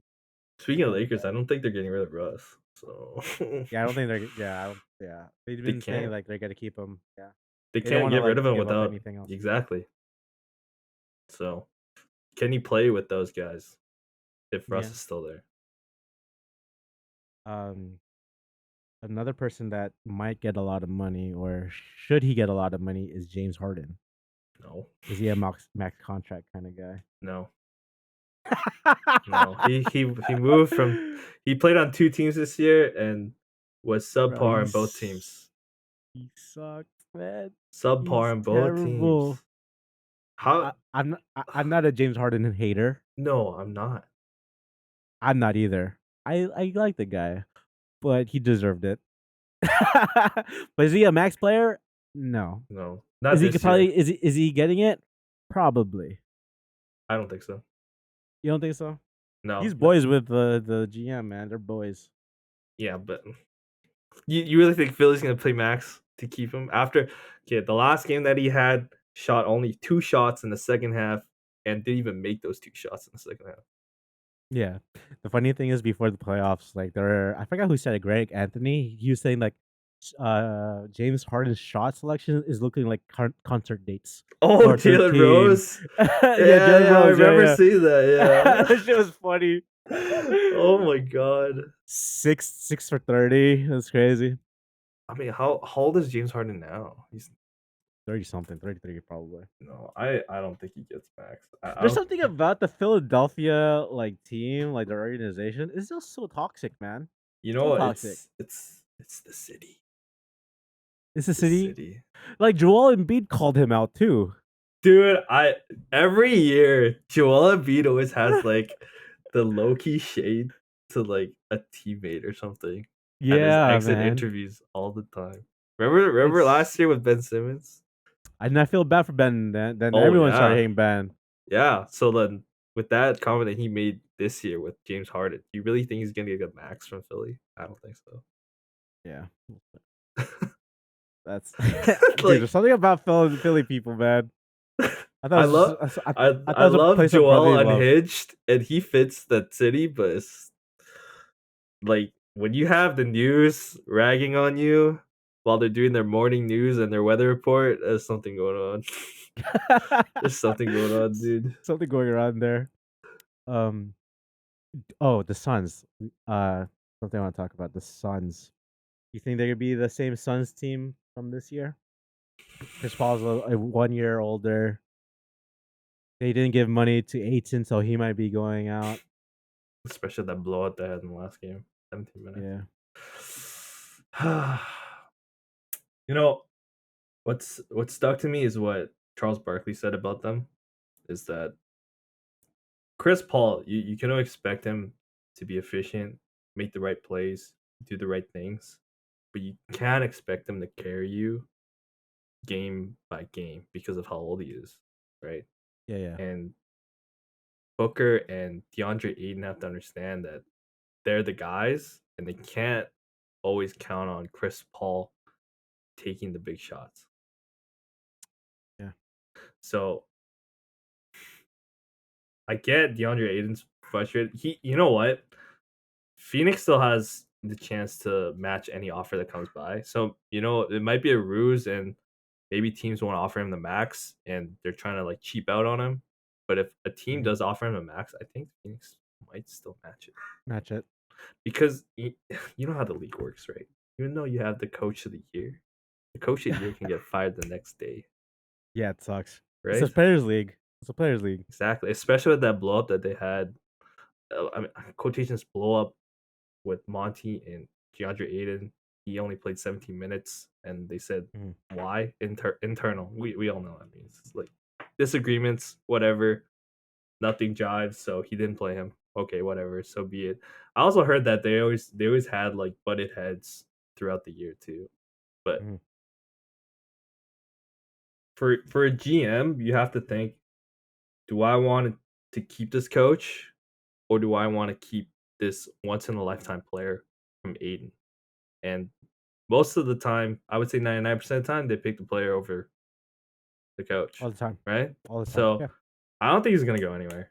C: Speaking of Lakers, I don't think they're getting rid of Russ. So
B: yeah, I don't think they're yeah, yeah. They've
C: they
B: been saying
C: can't.
B: like they're gonna keep him. Yeah,
C: They
B: they don't
C: can't
B: want to
C: get rid
B: like
C: of him
B: give up
C: without
B: anything else.
C: exactly. So can he play with those guys if Russ
B: Yeah.
C: is still there?
B: Another person that might get a lot of money, or should he get a lot of money, is James Harden.
C: No.
B: Is he a max contract kind of guy?
C: No. No. He moved from he played on 2 teams this year and was subpar in both teams.
B: He sucks, man.
C: Subpar
B: He's
C: in both
B: terrible.
C: teams. How
B: I'm not a James Harden hater.
C: No, I'm not.
B: I'm not either. I like the guy, but he deserved it. But is he a max player? No.
C: No. Not
B: Is he
C: this
B: probably
C: year.
B: is he getting it? Probably.
C: I don't think so.
B: You don't think so?
C: No.
B: He's boys with the GM, man. They're boys.
C: Yeah, but you really think Philly's gonna play Max to keep him after? Okay, the last game that he had shot only 2 shots in the second half and didn't even make those 2 shots in the second half.
B: Yeah. The funny thing is, before the playoffs, like I forgot who said it. Greg Anthony. He was saying like, James Harden's shot selection is looking like concert dates.
C: Oh, Jalen Rose.
B: Yeah,
C: Yeah, I remember
B: yeah.
C: seeing that. Yeah,
B: That shit was funny.
C: Oh my god.
B: 6 for 30. That's crazy.
C: I mean, how old is James Harden now? He's
B: 30 something, 33 probably.
C: no, I don't think he gets max.
B: There's something about the Philadelphia like team, like their organization, is just so toxic, man.
C: You know
B: So
C: what?
B: toxic.
C: It's the city.
B: It's the
C: The
B: city.
C: city.
B: Like Joel Embiid called him out too.
C: Dude, every year Joel Embiid always has like the low key shade to like a teammate or something. At his
B: Yeah,
C: exit
B: man.
C: interviews all the time. Remember last year with Ben Simmons?
B: And I feel bad for Ben. Then
C: Oh,
B: everyone started
C: yeah.
B: hating Ben.
C: Yeah. So then with that comment that he made this year with James Harden, do you really think he's gonna get a max from Philly? I don't think so.
B: Yeah. That's dude.
C: Like
B: There's something about Philly people, man. I thought
C: I
B: it was
C: love
B: just, I thought it
C: I
B: was a
C: love
B: place of
C: Joel
B: brotherly love.
C: Unhinged, and he fits that city, but it's like when you have the news ragging on you while they're doing their morning news and their weather report, there's something going on. There's something going on, dude.
B: Something going around there. Oh, the Suns. Something I want to talk about. The Suns. You think they're gonna be the same Suns team from this year? Chris Paul's a 1 year older. They didn't give money to Aiton, so he might be going out.
C: Especially that blowout they had in the last game. 17 minutes.
B: Yeah.
C: You know, what stuck to me is what Charles Barkley said about them is that Chris Paul, you can expect him to be efficient, make the right plays, do the right things, but you can't expect him to carry you game by game because of how old he is, right?
B: Yeah.
C: And Booker and DeAndre Ayton have to understand that they're the guys and they can't always count on Chris Paul taking the big shots.
B: Yeah.
C: So I get DeAndre Ayton's frustrated. You know what? Phoenix still has the chance to match any offer that comes by. So, it might be a ruse and maybe teams want to offer him the max and they're trying to like cheap out on him. But if a team does offer him a max, I think Phoenix might still match it.
B: Match it.
C: Because you know how the league works, right? Even though you have the coach of the year, the coach of the year can get fired the next day.
B: Yeah, it sucks.
C: Right?
B: It's a players' league. It's a players' league.
C: Exactly. Especially with that blow up that they had. I mean, quotations blow up with Monty and DeAndre Ayton. He only played 17 minutes, and they said why internal. We all know what that means. It's like disagreements, whatever. Nothing jives, so he didn't play him. Okay, whatever. So be it. I also heard that they always had like butted heads throughout the year too. But for a GM, you have to think: do I want to keep this coach, or do I want to keep this once in a lifetime player from Aiden? And most of the time, I would say 99% of the time, they pick the player over the coach.
B: All the time.
C: Right?
B: All the time.
C: So
B: Yeah.
C: I don't think he's gonna go anywhere.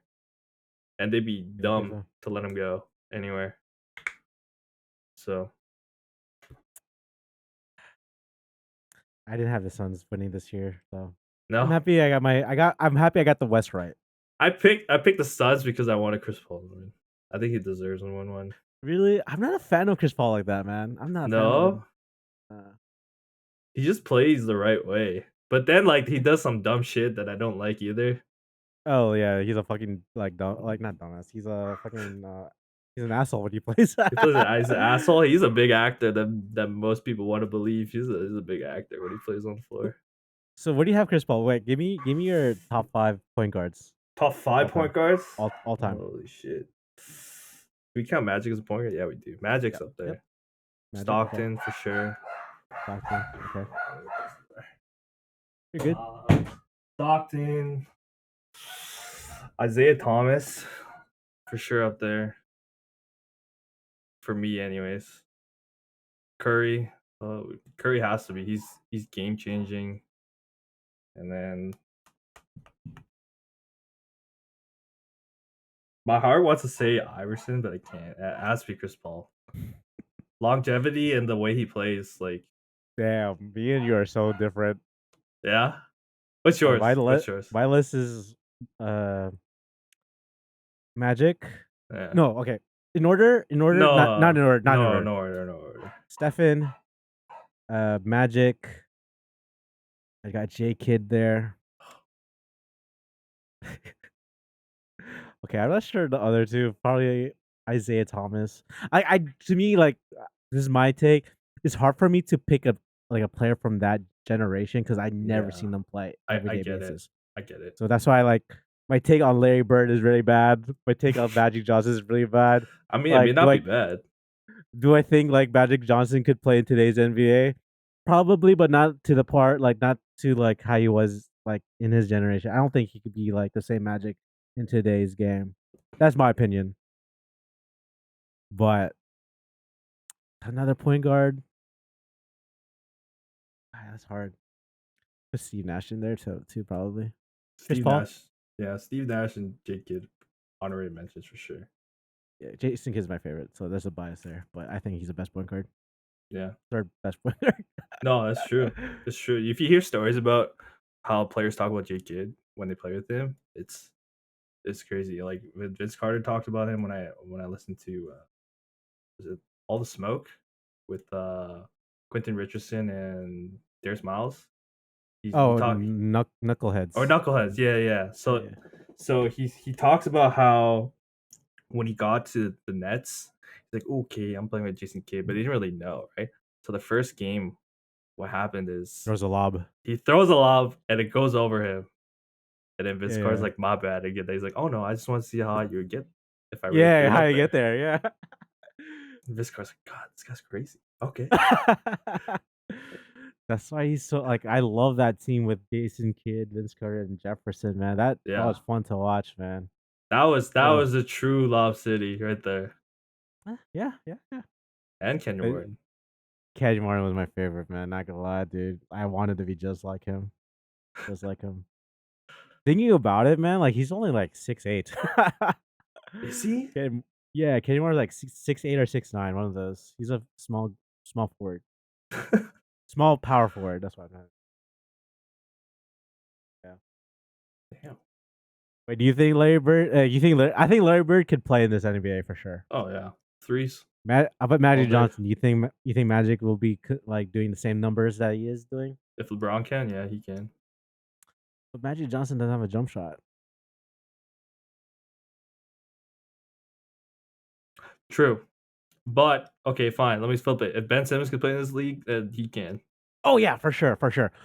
C: And they'd be
B: I
C: dumb
B: think so.
C: to let him go anywhere. So
B: I didn't have the Suns winning this year, so
C: no.
B: I'm happy I got the West right.
C: I picked the Suns because I wanted Chris Paul to win. I think he deserves to win one.
B: Really? I'm not a fan of Chris Paul like that, man. I'm not a fan of him.
C: He just plays the right way. But then like he does some dumb shit that I don't like either.
B: Oh yeah, he's a fucking not dumbass. He's a fucking he's an asshole when he plays.
C: He's an asshole. He's a big actor that most people want to believe. He's a big actor when he plays on the floor.
B: So what do you have Chris Paul? Wait, give me your top 5 point guards.
C: Top 5 point guards?
B: All time.
C: Holy shit. We count Magic as a point guard? Yeah, we do. Magic's up there.
B: Yep. Magic,
C: Stockton for sure.
B: Stockton, okay. You're good.
C: Stockton. Isaiah Thomas for sure up there. For me anyways. Curry. Curry has to be. He's game changing. And then my heart wants to say Iverson, but I can't. It has to be Chris Paul. Longevity and the way he plays, like
B: damn, me and you are so different.
C: Yeah. What's yours?
B: My list is Magic.
C: Yeah.
B: No, okay. In order, not in order, not in order.
C: No order.
B: Stephen, Magic. I got J Kid there. Okay, I'm not sure the other two. Probably Isaiah Thomas. I to me, like, this is my take. It's hard for me to pick a player from that generation because I never seen them play everyday basis.
C: I get it.
B: So that's why my take on Larry Bird is really bad. My take on Magic Johnson is really bad.
C: I mean, it may not be bad.
B: Do I think like Magic Johnson could play in today's NBA? Probably, but not to the part not to how he was in his generation. I don't think he could be the same Magic in today's game. That's my opinion. But another point guard, That's hard. Put Steve Nash in there too, probably. Chris
C: Steve
B: Paul.
C: Nash. Yeah, Steve Nash and Jake Kidd, honorary mentions for sure.
B: Yeah, Jayson Kidd's my favorite, so there's a bias there. But I think he's the best point guard.
C: Yeah.
B: Third best point guard.
C: No, that's true. It's true. If you hear stories about how players talk about Jake Kidd when they play with him, it's crazy. Like Vince Carter talked about him when I listened to was it All the Smoke with Quentin Richardson and Darius Miles. He talk
B: Knuckleheads.
C: or Knuckleheads. Yeah. So he talks about how when he got to the Nets, he's like, okay, I'm playing with Jason Kidd, but he didn't really know, right? So the first game, what happened is
B: Throws a lob.
C: he throws a lob and it goes over him. And then Vince Carter's like, my bad. Again, he's like, oh no, I just want to see how you would get if I really
B: how you get there. Yeah.
C: And Vince Carter's like, God, this guy's crazy. Okay.
B: That's why he's so like. I love that team with Jason Kidd, Vince Carter, and Jefferson. Man, that was fun to watch. Man,
C: that was a true Lob City right there.
B: Yeah.
C: And Kendrick Warren.
B: Kendrick Warren was my favorite, man. Not gonna lie, dude. I wanted to be just like him. Thinking about it, man, like he's only like 6'8".
C: Is he?
B: Yeah, Kendrick Warren's like 6'8" or 6'9", one of those. He's a small forward. Small power forward. That's what I meant. Yeah.
C: Damn.
B: Wait, do you think Larry Bird? I think Larry Bird could play in this NBA for sure.
C: Oh yeah, threes.
B: How about Magic Johnson? Do you think Magic will be like doing the same numbers that he is doing?
C: If LeBron can, yeah, he can.
B: But Magic Johnson doesn't have a jump shot.
C: True. But okay, fine. Let me flip it. If Ben Simmons could play in this league, then he can.
B: Oh yeah, for sure.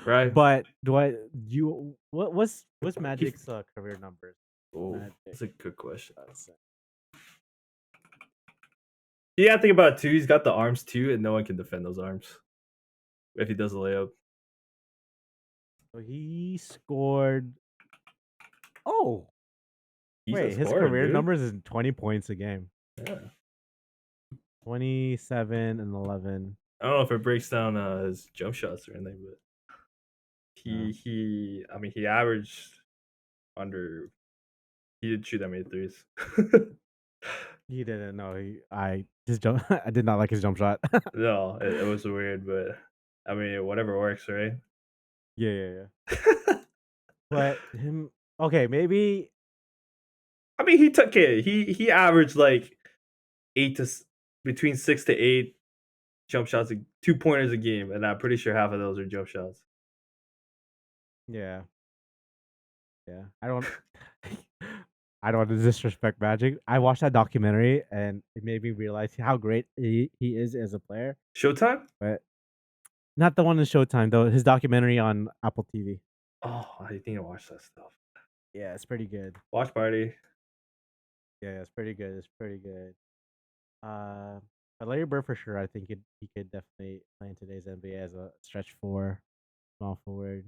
C: Right.
B: But what's Magic's career numbers?
C: Oh, that's a good question. You gotta think about it too. He's got the arms too, and no one can defend those arms if he does a layup.
B: So he scored. Oh,
C: He's
B: his career numbers is 20 points a game.
C: Yeah.
B: 27 and 11.
C: I don't know if it breaks down his jump shots or anything, but he averaged under. He didn't shoot that many threes.
B: He didn't know. I did not like his jump shot.
C: No, it was weird, but I mean, whatever works, right?
B: Yeah. But him, okay, maybe.
C: I mean, he took it. He averaged like between 6 to 8 jump shots, 2-pointers a game, and I'm pretty sure half of those are jump shots.
B: Yeah. I don't want to disrespect Magic. I watched that documentary and it made me realize how great he is as a player.
C: Showtime?
B: But not the one in Showtime though. His documentary on Apple TV.
C: Oh, I think I watched that stuff.
B: Yeah, it's pretty good.
C: Watch party.
B: Yeah, it's pretty good. But Larry Bird for sure. I think he could definitely play in today's NBA as a stretch 4, small forward.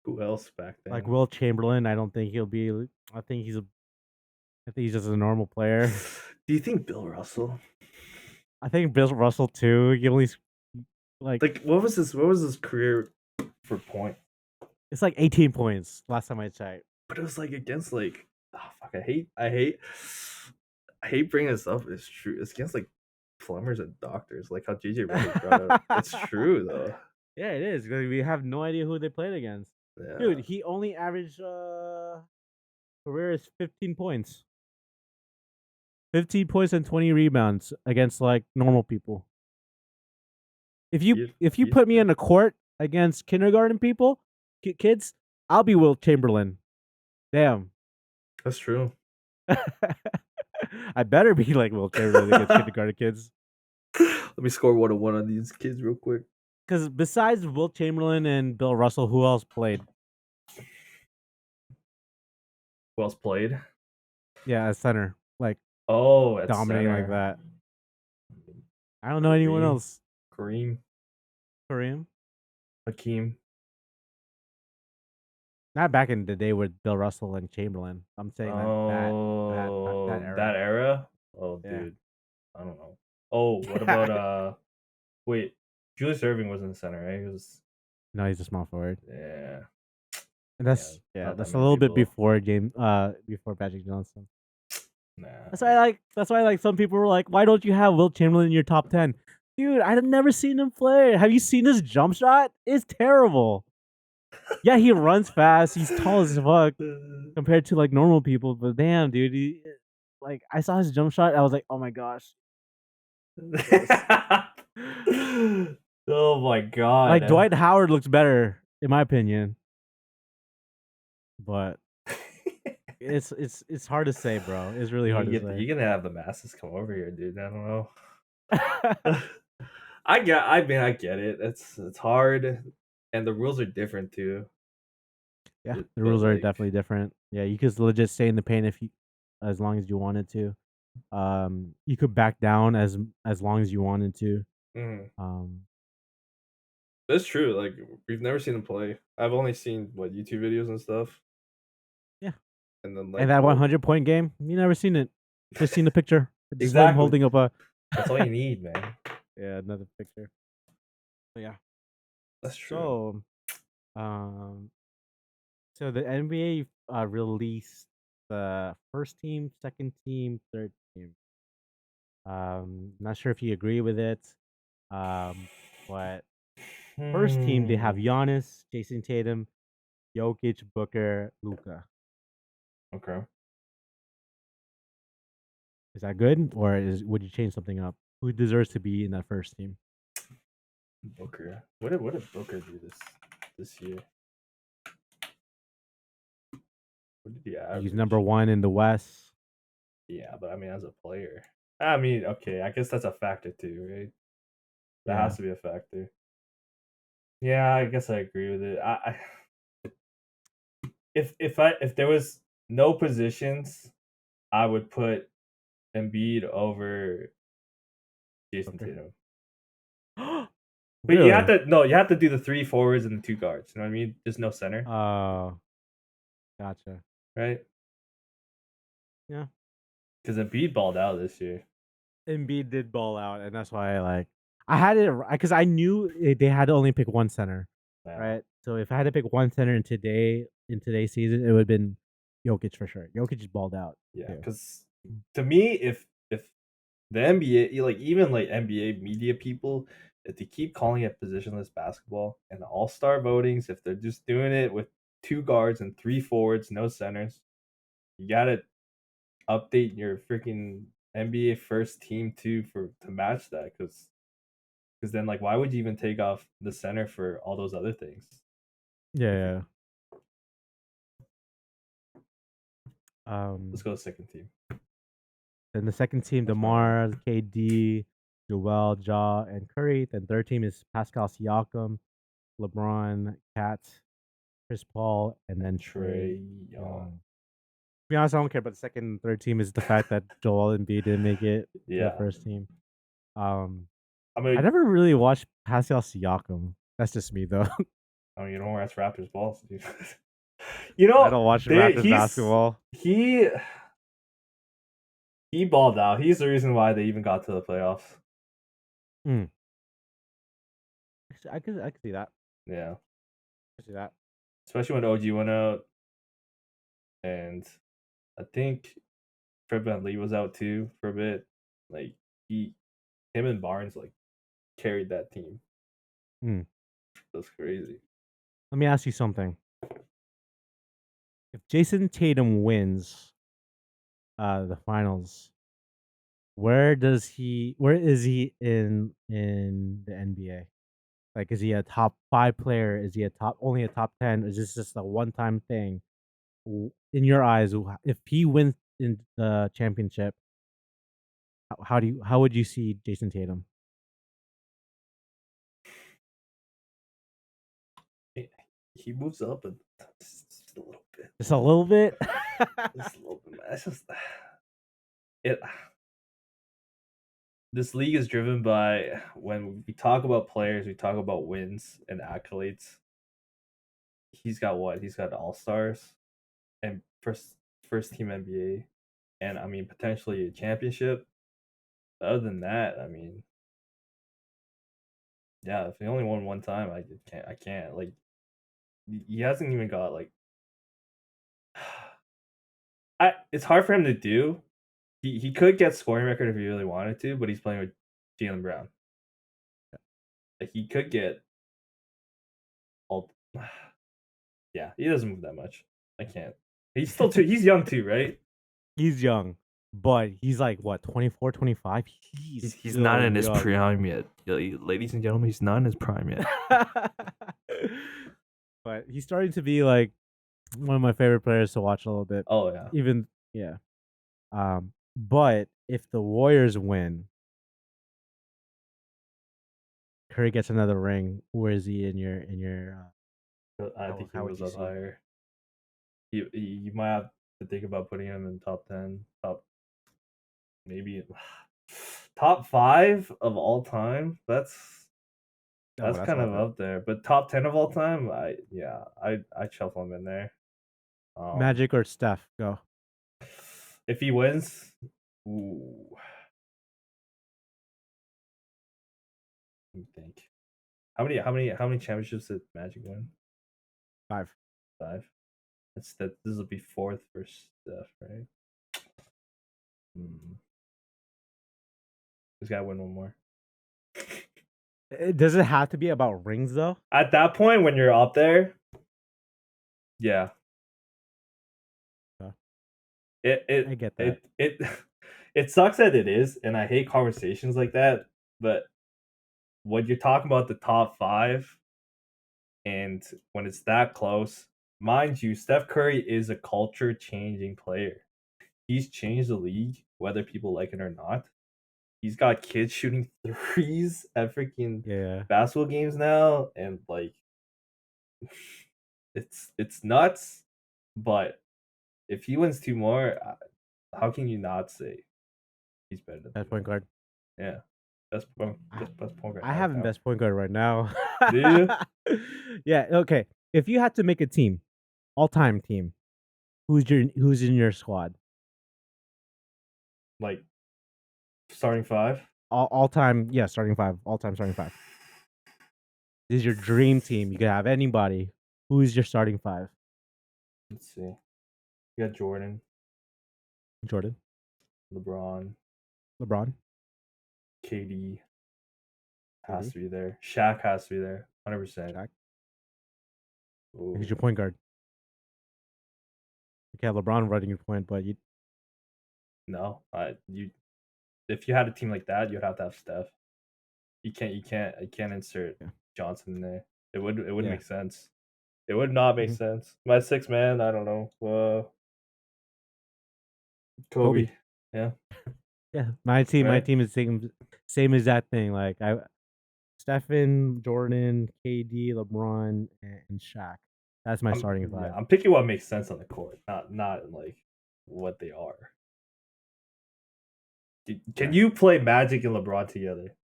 C: Who else back then?
B: Like Will Chamberlain, I don't think he'll be. I think he's just a normal player.
C: Do you think Bill Russell?
B: I think Bill Russell too. He only
C: like what was his career for point?
B: It's like 18 points last time I checked.
C: But it was like against like I hate bringing this up. It's true. It's against like plumbers and doctors, like how JJ Redick brought up. It's true though.
B: Yeah, it is. We have no idea who they played against.
C: Yeah.
B: Dude, he only averaged career is 15 points. 15 points and 20 rebounds against like normal people. If you put me in a court against kindergarten people, kids, I'll be Will Chamberlain. Damn.
C: That's true.
B: I better be like Will Chamberlain against kindergarten kids.
C: Let me score 1-1 on these kids real quick.
B: Because besides Will Chamberlain and Bill Russell, who else played?
C: Who else played?
B: Yeah, as center. Like,
C: center.
B: dominating like that. I don't know anyone else.
C: Kareem. Hakeem.
B: Not back in the day with Bill Russell and Chamberlain. I'm saying that era.
C: That era? Oh,
B: yeah.
C: dude. I don't know. Oh, what about wait, Julius Erving was in the center, right? He was.
B: No, he's a small forward.
C: Yeah.
B: And that's
C: Not that
B: that's a
C: many
B: little bit
C: people.
B: before Patrick Johnson.
C: Nah.
B: That's why some people were like, why don't you have Wilt Chamberlain in your top 10? Dude, I've never seen him play. Have you seen his jump shot? It's terrible. Yeah, he runs fast. He's tall as fuck compared to like normal people. But damn, dude, like I saw his jump shot. I was like, oh my gosh.
C: Oh my god.
B: Like Dwight Howard looks better in my opinion. But it's hard to say, bro. It's really hard to say.
C: You're gonna have the masses come over here, dude. I don't know. I get it. It's hard, and the rules are different too.
B: Yeah, the rules are definitely different. Yeah, you could legit stay in the paint as long as you wanted to. You could back down as long as you wanted to.
C: Mm-hmm. That's true. Like we've never seen him play. I've only seen YouTube videos and stuff.
B: Yeah,
C: and then
B: and that 100-point game, you never seen it. Just seen the picture. Just
C: exactly.
B: him holding up a.
C: That's all you need, man.
B: Yeah, another picture. But yeah,
C: that's true.
B: So the NBA released the first team, second team, third team. Not sure if you agree with it. But first team they have Giannis, Jayson Tatum, Jokic, Booker, Luka.
C: Okay.
B: Is that good, or would you change something up? Who deserves to be in that first team?
C: Booker. What did Booker do this year? What did he average?
B: He's number 1 in the West.
C: Yeah, but I mean, as a player, I mean, okay, I guess that's a factor too, right? That has to be a factor. Yeah, I guess I agree with it. If there was no positions, I would put Embiid over Jayson Tatum. But really? you have to do the 3 forwards and the 2 guards. You know what I mean? There's no center.
B: Oh, gotcha.
C: Right?
B: Yeah.
C: Because Embiid balled out this year.
B: Embiid did ball out, and that's why I had it because I knew they had to only pick one center, right? So if I had to pick one center in today's season, it would have been Jokic for sure. Jokic just balled out.
C: Yeah, because to me, if the NBA, like even like NBA media people, if they keep calling it positionless basketball and all-star votings, if they're just doing it with 2 guards and 3 forwards, no centers, you gotta update your freaking NBA first team too to match that, because then like why would you even take off the center for all those other things?
B: Yeah.
C: Let's go to second team.
B: Then the second team, DeMar, KD, Joel, Ja, and Curry. Then third team is Pascal Siakam, LeBron, Kat, Chris Paul, and then Trae Young. To be honest, I don't care about the second and third team. Is the fact that Joel Embiid didn't make it to the first team. I never really watched Pascal Siakam. That's just me, though.
C: Oh, you don't watch Raptors balls, dude. You know,
B: I don't watch Raptors basketball.
C: He balled out. He's the reason why they even got to the playoffs.
B: I could see that.
C: Yeah,
B: I could see that.
C: Especially when OG went out, and I think Fred VanVleet was out too for a bit. Like him and Barnes like carried that team. That's crazy.
B: Let me ask you something. If Jayson Tatum wins the finals, where is he in the NBA? Like, is he a top 5 player? Is he only a top 10? Is this just a one-time thing? In your eyes, if he wins in the championship, how would you see Jayson Tatum?
C: He moves up just a little bit.
B: Just a little bit.
C: Just a little bit. It's just it. This league is driven by, when we talk about players, we talk about wins and accolades. He's got what? He's got all-stars and first team NBA, and I mean potentially a championship. Other than that, I mean, Yeah, if he only won one time, I can't. Like, he hasn't even got like. It's hard for him to do. He could get scoring record if he really wanted to, but he's playing with Jaylen Brown. Like, he could get all. Yeah, he doesn't move that much. I can't. He's still too. He's young too, right?
B: He's young, but he's like what 24, 25?
C: He's not in his
B: young.
C: prime yet, ladies and gentlemen. He's not in his prime yet.
B: But he's starting to be like one of my favorite players to watch a little bit.
C: Oh yeah.
B: Even yeah. But if the Warriors win, Curry gets another ring. Where is he in your
C: I think he
B: how would
C: goes
B: you
C: up
B: see?
C: higher. You might have to think about putting him in top 10, top maybe top 5 of all time. That's
B: That's
C: kind of
B: about it.
C: up there. But top 10 of all time, I shuffle him in there.
B: Magic or Steph, go.
C: If he wins, ooh. Let me think. How many championships did Magic win?
B: 5.
C: 5. This will be 4th for Steph, right? He's got to win one more.
B: Does it have to be about rings though?
C: At that point, when you're up there, yeah.
B: I get that.
C: It sucks that it is, and I hate conversations like that. But when you're talking about the top 5, and when it's that close, mind you, Steph Curry is a culture changing player. He's changed the league, whether people like it or not. He's got kids shooting threes at freaking basketball games now, and like, it's nuts. But if he wins 2 more, how can you not say he's better than
B: Best point guard?
C: Yeah, best point guard.
B: I have him best point guard right now.
C: Do you?
B: Yeah. Okay. If you had to make a team, all-time team, who's in your squad?
C: Like starting 5?
B: All-time, yeah, starting 5. All-time starting 5. This is your dream team. You could have anybody. Who's your starting 5?
C: Let's see. You got Jordan, LeBron, KD has to be there. Shaq has to be there. 100%.
B: Shaq. Who's your point guard? You can have LeBron running your point, but you.
C: No, if you had a team like that, you'd have to have Steph. You can't insert Johnson in there. It wouldn't make sense. It would not make sense. My 6th man, I don't know. Kobe. Yeah.
B: Yeah, my team is same as that thing. Like Stephen, Jordan, KD, LeBron, and Shaq. That's my starting 5.
C: I'm picking what makes sense on the court, not like what they are. Can you play Magic and LeBron together?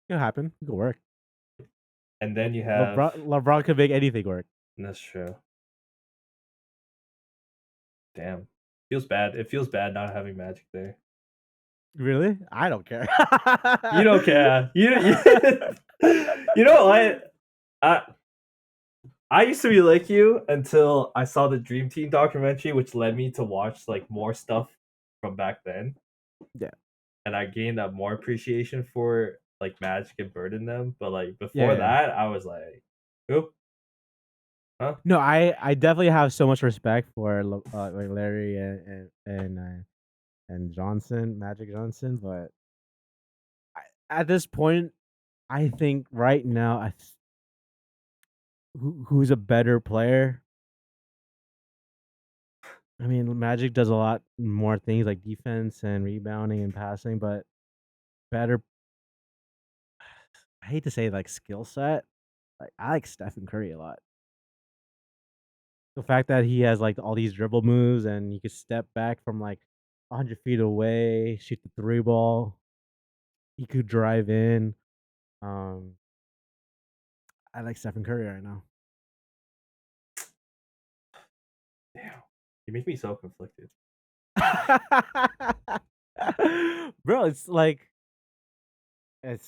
B: It'll happen. It could work.
C: And then you have
B: LeBron could make anything work.
C: That's true. Damn, feels bad. It feels bad not having Magic there.
B: Really? I don't care.
C: You don't care. You know what? I used to be like you until I saw the Dream Team documentary, which led me to watch like more stuff from back then.
B: Yeah.
C: And I gained that more appreciation for like Magic and Bird in them. But like before that, I was like, who? Huh?
B: No, I definitely have so much respect for like Larry and Johnson, Magic Johnson, but at this point, I think right now, who's a better player? I mean, Magic does a lot more things like defense and rebounding and passing, but better. I hate to say like skill set. Like I like Stephen Curry a lot. The fact that he has like all these dribble moves and he could step back from like 100 feet away, shoot the 3 ball. He could drive in. I like Stephen Curry right now.
C: Damn, you make me so conflicted.
B: Bro, it's like It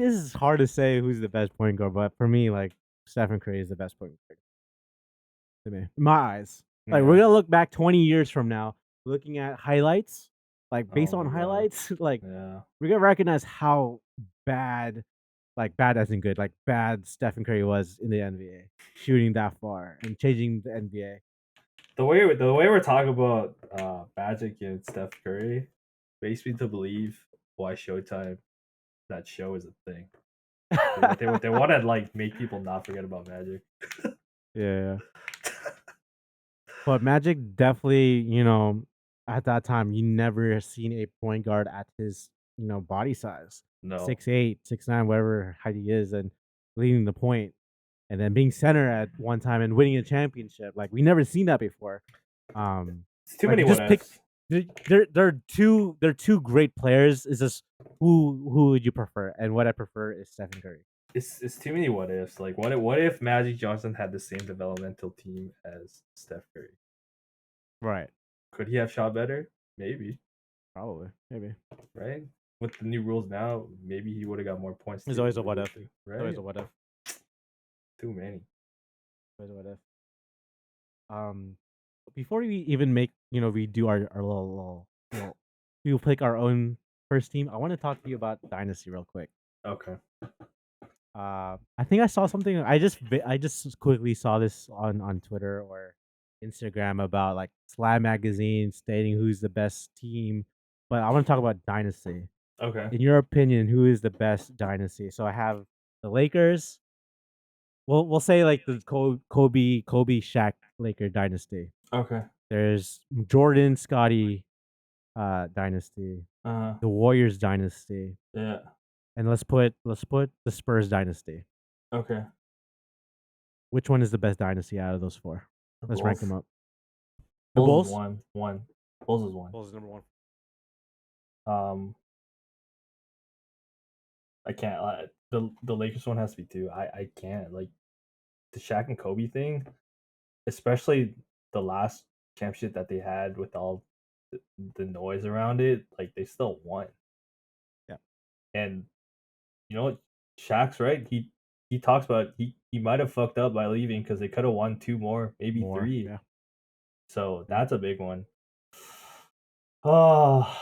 B: is hard to say who's the best point guard, but for me, like Stephen Curry is the best point guard to me, in my eyes. Like we're
C: Yeah.
B: gonna look back 20 years from now, looking at highlights, like based
C: Oh
B: on
C: my God.
B: highlights, like
C: Yeah.
B: we're gonna recognize how bad, like bad as in good, like bad Stephen Curry was in the NBA, shooting that far and changing the NBA.
C: The way we're talking about Magic and Steph Curry makes me to believe why Showtime, that show, is a thing. They want to like make people not forget about Magic.
B: Yeah. But Magic definitely, at that time, you never seen a point guard at his, body size.
C: No.
B: 6'8", 6'9", whatever height he is, and leading the point, and then being center at one time and winning a championship. Like we never seen that before.
C: It's too
B: like,
C: many
B: just
C: what
B: pick.
C: ifs.
B: They're two great players. It's just who would you prefer? And what I prefer is Stephen Curry.
C: It's too many what ifs. Like what if Magic Johnson had the same developmental team as Steph Curry?
B: Right.
C: Could he have shot better? Maybe.
B: Probably. Maybe.
C: Right? With the new rules now, maybe he would have got more points.
B: There's always a what if.
C: Right?
B: Always a what if.
C: Too many.
B: Always a what if. Before we even make, we do our little we will pick our own first team. I want to talk to you about Dynasty real quick.
C: Okay.
B: I think I saw something. I just quickly saw this on Twitter or Instagram about like Slam magazine stating who's the best team, but I want to talk about Dynasty.
C: Okay.
B: In your opinion, who is the best Dynasty? So I have the Lakers. We'll say like the Kobe Shaq Laker Dynasty.
C: Okay.
B: There's Jordan Scotty Dynasty.
C: Uh-huh.
B: The Warriors Dynasty.
C: Yeah.
B: And let's put the Spurs Dynasty.
C: Okay.
B: Which one is the best dynasty out of those four? Let's rank them up. The
C: Bulls
B: Bulls?
C: is one. Bulls is one.
B: Bulls is number one.
C: I can't. The Lakers one has to be two. I can't, like, the Shaq and Kobe thing, especially the last championship that they had with all the noise around it. Like, they still won.
B: Yeah.
C: And you know what? Shaq's right. He talks about he might have fucked up by leaving because they could have won two more, maybe three.
B: Yeah.
C: So that's a big one. Oh,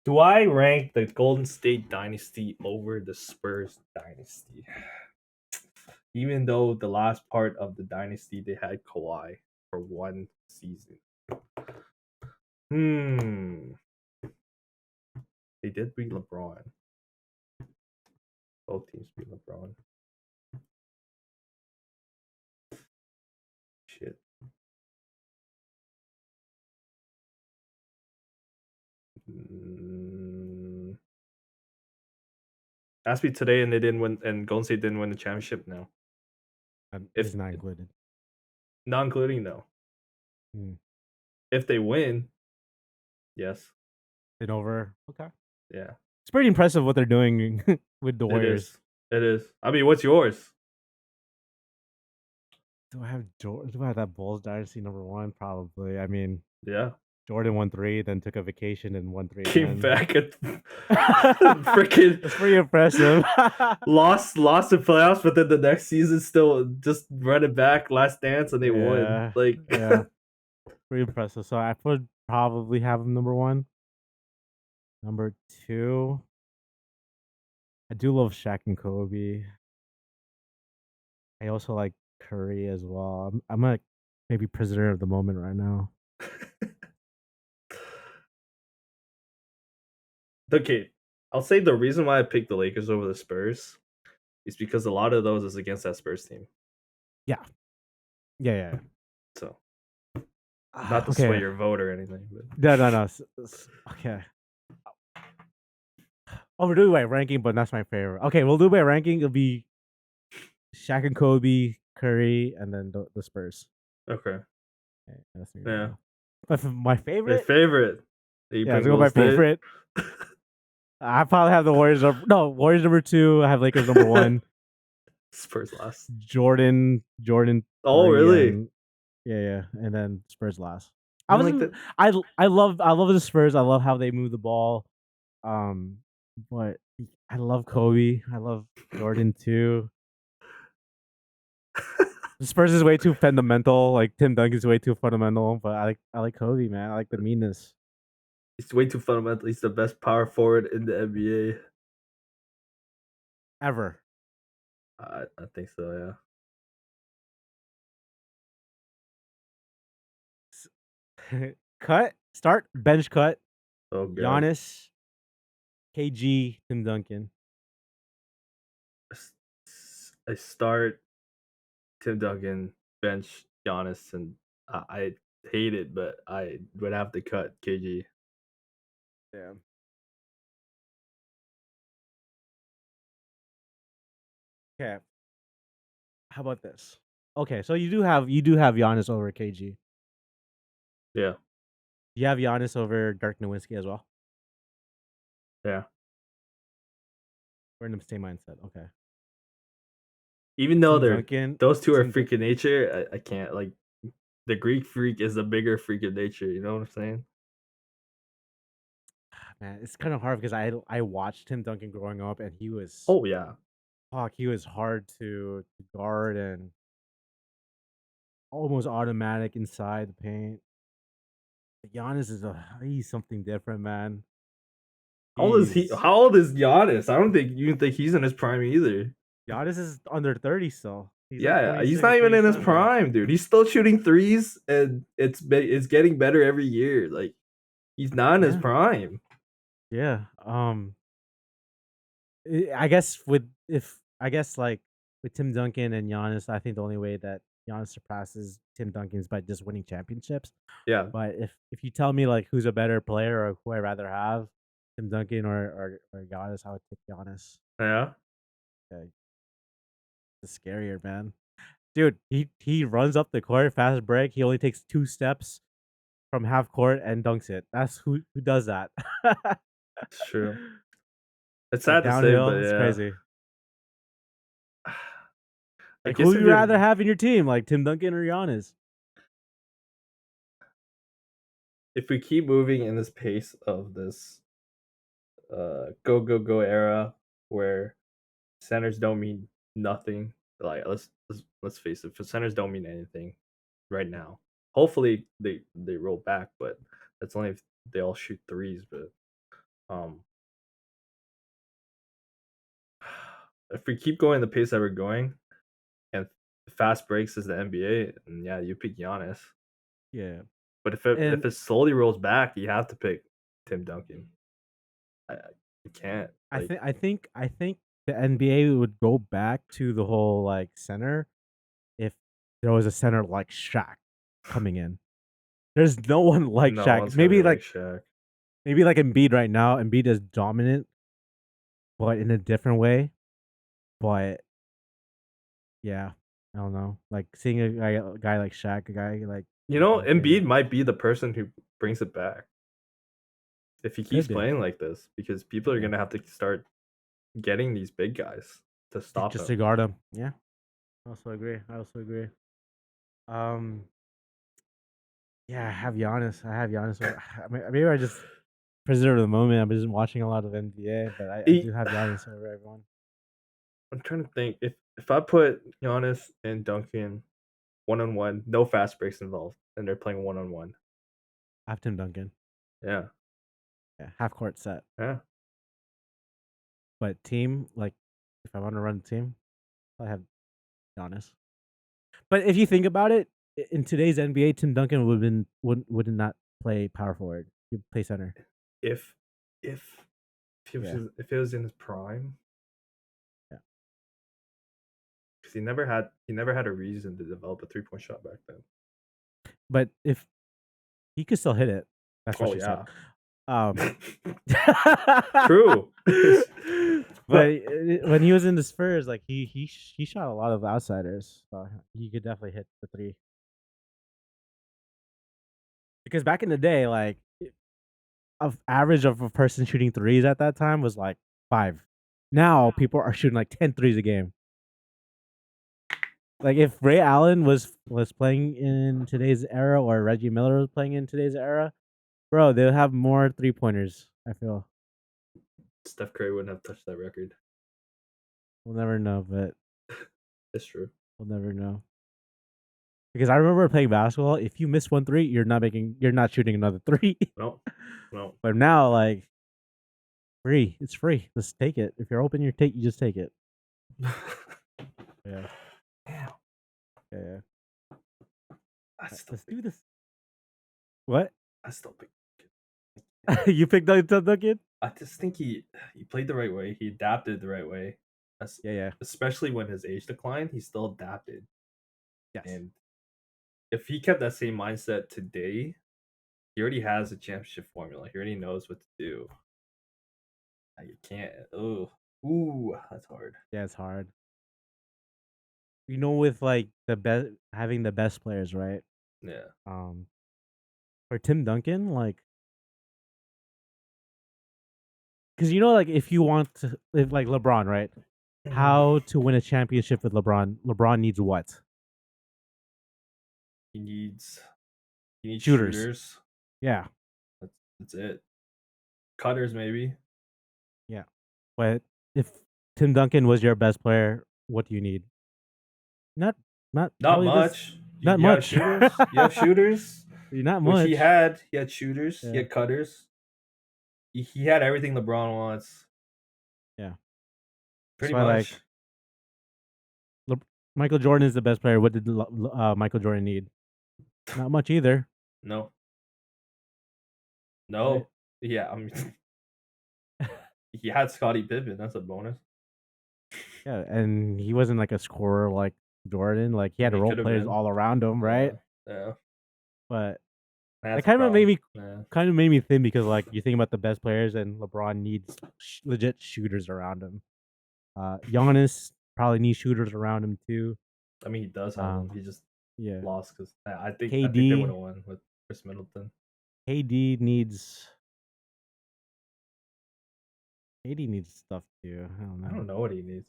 C: do I rank the Golden State Dynasty over the Spurs Dynasty? Even though the last part of the dynasty they had Kawhi for one season. They did beat LeBron. Both teams beat LeBron. Shit. Has to be today, and they didn't win, and Golden State didn't win the championship now.
B: It's not included.
C: Not including though. If they win, yes.
B: It's over. Okay.
C: Yeah.
B: It's pretty impressive what they're doing with the Warriors.
C: It is. I mean, what's yours?
B: Do I have that Bulls dynasty number one? Probably. I mean,
C: yeah.
B: Jordan won 3, then took a vacation and won 3.
C: Came back at freaking.
B: It's pretty impressive.
C: lost the playoffs, but then the next season still just run it back, last dance, and they won. Like,
B: yeah, pretty impressive. So I would probably have him number one. Number 2, I do love Shaq and Kobe. I also like Curry as well. I'm like maybe prisoner of the moment right now.
C: Okay, I'll say the reason why I picked the Lakers over the Spurs is because a lot of those is against that Spurs team.
B: Yeah.
C: So, not to sway your vote or anything. But.
B: No. Okay. Oh, we're doing by ranking, but that's my favorite. Okay, we'll do by ranking. It'll be Shaq and Kobe, Curry, and then the Spurs.
C: Okay.
B: Yeah. But for my favorite.
C: Your favorite.
B: Yeah, go my favorite. I probably have the Warriors. Warriors number 2. I have Lakers number 1.
C: Spurs last.
B: Jordan.
C: Oh, really?
B: Yeah, and then Spurs last.
C: I
B: love the Spurs. I love how they move the ball. But I love Kobe. I love Jordan too. The Spurs is way too fundamental. Like Tim Duncan's way too fundamental, but I like Kobe, man. I like the meanness.
C: He's way too fundamental. He's the best power forward in the NBA.
B: Ever.
C: I think so.
B: Cut. Start. Bench cut.
C: Yeah. Oh god.
B: Giannis. KG. Tim Duncan.
C: I start Tim Duncan, bench Giannis, and I hate it, but I would have to cut KG.
B: Yeah. Okay. How about this? Okay, so you do have Giannis over KG.
C: Yeah.
B: You have Giannis over Dirk Nowitzki as well.
C: Yeah.
B: We're in the same mindset. Okay.
C: Even though those two are
B: Tim
C: freak of nature, I can't like the Greek freak is a bigger freak of nature. You know what I'm saying?
B: Man, it's kind of hard because I watched Tim Duncan growing up, and he was
C: Oh yeah.
B: he was hard to guard and almost automatic inside the paint. Giannis is he's something different, man.
C: How old is he? How old is Giannis? I don't think you think he's in his prime either.
B: Giannis is under 30 still.
C: He's not even in his prime, dude. He's still shooting threes, and it's getting better every year. Like he's not in his prime.
B: Yeah. I guess with Tim Duncan and Giannis, I think the only way that Giannis surpasses Tim Duncan is by just winning championships.
C: Yeah.
B: But if you tell me like who's a better player or who I'd rather have, Tim Duncan or Giannis, I would pick Giannis.
C: Yeah.
B: It's scarier, man. Dude, he runs up the court, fast break. He only takes 2 steps from half court and dunks it. That's who does that.
C: It's true. It's sad to say, but
B: it's
C: yeah.
B: crazy. Like, who would you rather have in your team, like Tim Duncan or Giannis?
C: If we keep moving in this pace of this go era where centers don't mean nothing, like let's face it, centers don't mean anything right now. Hopefully they roll back, but that's only if they all shoot threes. But if we keep going the pace that we're going, and fast breaks is the NBA, and yeah, you pick Giannis.
B: Yeah,
C: but if it slowly rolls back, you have to pick Tim Duncan. You can't.
B: Like, I think the NBA would go back to the whole like center if there was a center like Shaq coming in. There's no one like Shaq. Maybe like
C: Shaq.
B: Maybe like Embiid right now. Embiid is dominant, but in a different way. But yeah, I don't know. Like seeing a guy like Shaq, a guy like
C: Embiid might be the person who brings it back if he keeps playing like this, because people are gonna have to start getting these big guys to stop him.
B: To guard him. Yeah, I also agree. Yeah, I have Giannis. Maybe I just preserve the moment. I'm just watching a lot of NBA, but I do have Giannis over everyone.
C: I'm trying to think if I put Giannis and Duncan 1-on-1, no fast breaks involved, and they're playing 1-on-1.
B: I have Tim Duncan.
C: Yeah,
B: half court set.
C: Yeah,
B: but team, like if I want to run the team, I have Giannis. But if you think about it, in today's NBA, Tim Duncan would not play power forward. He'd play center.
C: If it was in his prime.
B: Yeah.
C: Because he never had a reason to develop a 3-point shot back then.
B: But if he could still hit it, that's what she said.
C: True.
B: But when he was in the Spurs, like he shot a lot of outsiders, so he could definitely hit the 3. Because back in the day, like average of a person shooting 3s at that time was like 5. Now people are shooting like 10 3s a game. Like if Ray Allen was playing in today's era, or Reggie Miller was playing in today's era, bro, they'll have more 3-pointers, I feel.
C: Steph Curry wouldn't have touched that record.
B: We'll never know, but
C: It's true.
B: we'll never know. Because I remember playing basketball. If you miss 1 3, you're not shooting another 3.
C: No, no.
B: But now, like, free. It's free. Just take it. If you're open, you just take it. Yeah.
C: Damn.
B: Yeah. Let's
C: think,
B: do this. What?
C: I still think
B: You picked up Duncan?
C: I just think he played the right way. He adapted the right way.
B: Yeah.
C: Especially when his age declined, he still adapted.
B: Yes.
C: And if he kept that same mindset today, he already has a championship formula. He already knows what to do. You can't. Ooh, that's hard.
B: Yeah, it's hard. With like having the best players, right?
C: Yeah.
B: For Tim Duncan, like, because like if you want to, if like LeBron, right? How to win a championship with LeBron? LeBron needs what?
C: He needs
B: shooters. Yeah.
C: That's it. Cutters maybe.
B: Yeah. But if Tim Duncan was your best player, what do you need? Not
C: much.
B: Not much.
C: Shooters. You have shooters.
B: Not much.
C: Which he had. He had shooters.
B: Yeah.
C: He had cutters. He had everything LeBron wants.
B: Yeah.
C: Pretty much.
B: Like, Michael Jordan is the best player. What did Michael Jordan need? Not much either.
C: No.
B: Right?
C: Yeah, I mean, he had Scottie Pippen. That's a bonus.
B: Yeah, and he wasn't like a scorer like Jordan. Like he had role players all around him, right?
C: Yeah.
B: But it kind of made me think because like you think about the best players and LeBron needs legit shooters around him. Giannis probably needs shooters around him too.
C: I mean, he does have them. He just lost because I think they would have won with Chris Middleton.
B: KD needs stuff too.
C: I don't know what he needs.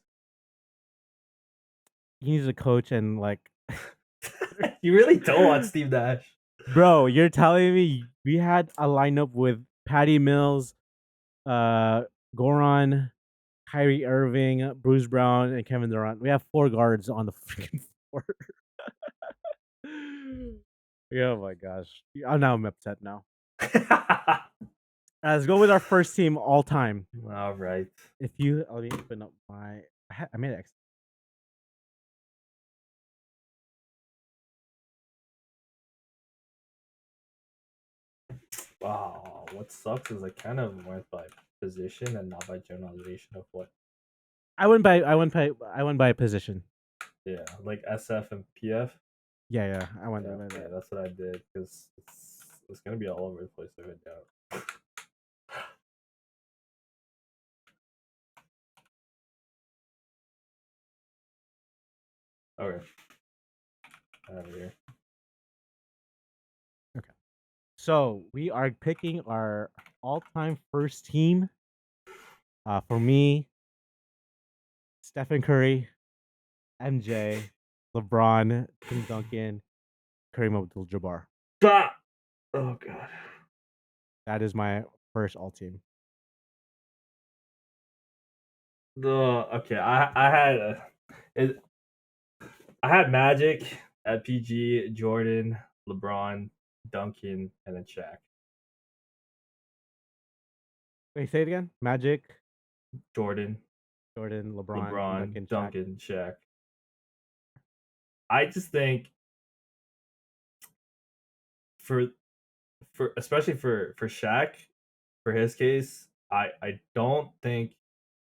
B: He needs a coach and like.
C: You really don't want Steve Nash,
B: bro. You're telling me we had a lineup with Patty Mills, Goran, Kyrie Irving, Bruce Brown, and Kevin Durant. We have 4 guards on the freaking floor. Oh my gosh. I'm upset now. Let's go with our first team all time.
C: All right.
B: Let me open up I made it.
C: Wow. What sucks is I kind of went by position and not by generalization of what.
B: I went by position.
C: Yeah, like SF and PF.
B: Yeah. I went
C: by
B: that.
C: Yeah, that's what I did because it's gonna be all over the place. I went down. Okay. Out of here.
B: Okay. So we are picking our all-time first team. For me, Stephen Curry, MJ, LeBron, Tim Duncan, Kareem Abdul-Jabbar.
C: Oh god.
B: That is my first all team.
C: Okay. I had Magic at PG, Jordan, LeBron, Duncan, and then Shaq.
B: Wait, say it again. Magic,
C: Jordan,
B: LeBron,
C: Duncan, Shaq. I just think for especially for Shaq, for his case, I don't think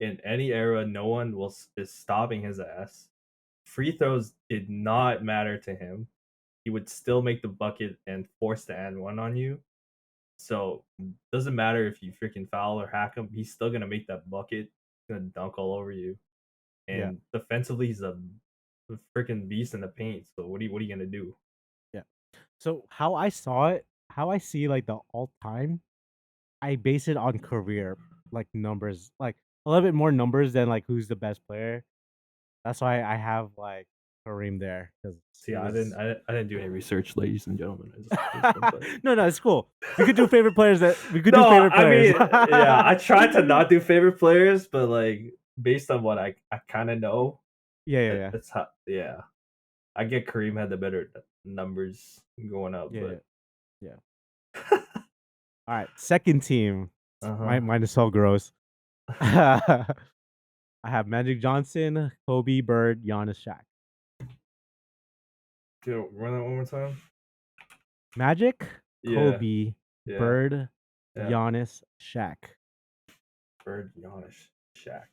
C: in any era no one is stopping his ass. Free throws did not matter to him. He would still make the bucket and force the and one on you. So doesn't matter if you freaking foul or hack him, he's still gonna make that bucket. He's gonna dunk all over you. And defensively, he's a freaking beast in the paint. So what are you gonna do?
B: Yeah. So how I see like the all time, I base it on career, like numbers, like a little bit more numbers than like who's the best player. That's why I have like Kareem there because
C: See, I didn't do any research, ladies and gentlemen.
B: No, it's cool. We could do favorite players. We could do
C: No,
B: favorite
C: I
B: players.
C: mean, yeah, I tried to not do favorite players, but like based on what I kind of know,
B: Yeah.
C: it's how, yeah. I get Kareem had the better numbers going up, but
B: Yeah. All right, second team.
C: uh-huh.
B: Mine is so gross. I have Magic Johnson, Kobe, Bird, Giannis, Shaq.
C: Dude, run that one more time.
B: Magic,
C: Yeah.
B: Kobe,
C: Yeah.
B: Bird,
C: Yeah.
B: Giannis, Shaq.
C: Bird, Giannis, Shaq.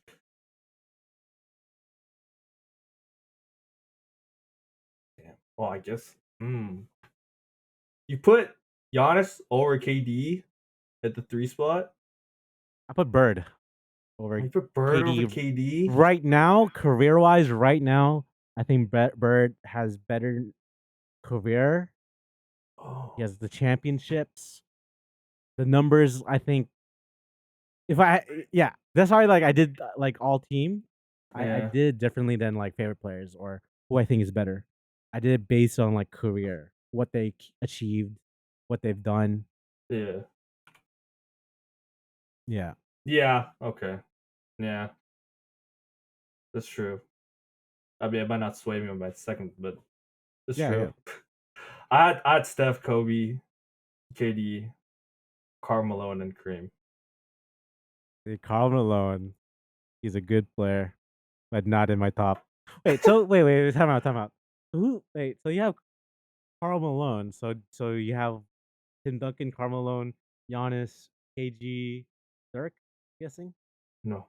C: Damn. Well, I guess. You put Giannis over KD at the 3 spot.
B: I put Bird over
C: You put Bird
B: KD.
C: over KD
B: Right now, career-wise, I think Bird has better career.
C: Oh.
B: He has the championships. The numbers, I think. That's why I did like all team. I did it differently than like favorite players or who I think is better. I did it based on like career, what they achieved, what they've done.
C: Yeah.
B: Yeah.
C: Yeah. Okay. Yeah. That's true. I mean, it might not sway me on my second, but it's true.
B: Yeah.
C: I had Steph, Kobe, KD, Karl Malone, and Kareem.
B: Karl Malone, he's a good player, but not in my top. Wait, so wait, time out. So you have Karl Malone, so you have Tim Duncan, Karl Malone, Giannis, KG, Dirk, guessing?
C: No.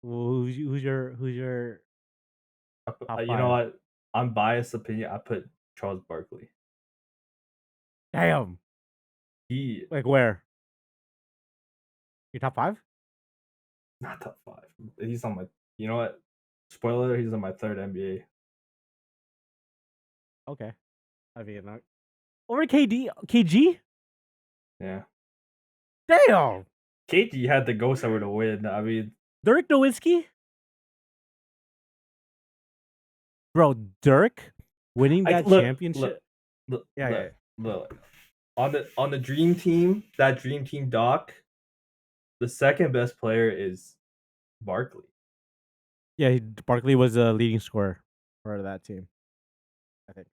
B: Well, who's your top
C: You
B: five?
C: know what? Unbiased opinion, I put Charles Barkley.
B: Damn. Like where? Your top 5?
C: Not top 5. He's on my. You know what? Spoiler: he's on my 3rd NBA.
B: Okay. I mean, over KG?
C: Yeah.
B: Damn.
C: KG had the ghost over to win. I mean,
B: Dirk Nowitzki? Bro, Dirk winning that championship.
C: Look. On the dream team, that dream team doc, the second best player is Barkley.
B: Yeah, Barkley was the leading scorer for that team, I think.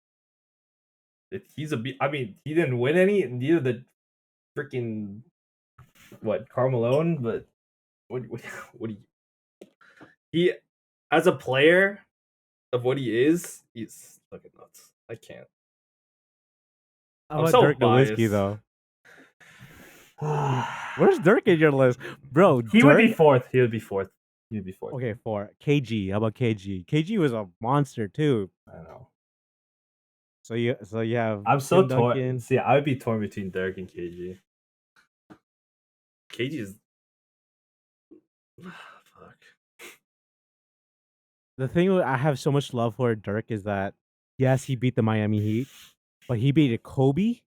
C: I mean, he didn't win any. Neither the freaking Karl Malone, but what do he as a player of what he is, he's fucking nuts. I can't.
B: I'm so Dirk Nowitzki though. Where's Dirk in your list, bro?
C: He would be fourth. He would be fourth.
B: Okay, 4. KG. How about KG? KG was a monster too.
C: I know.
B: So you have.
C: I'm so torn. See, I would be torn between Dirk and KG. KG is. Fuck.
B: The thing I have so much love for Dirk is that yes, he beat the Miami Heat, but he beat a Kobe.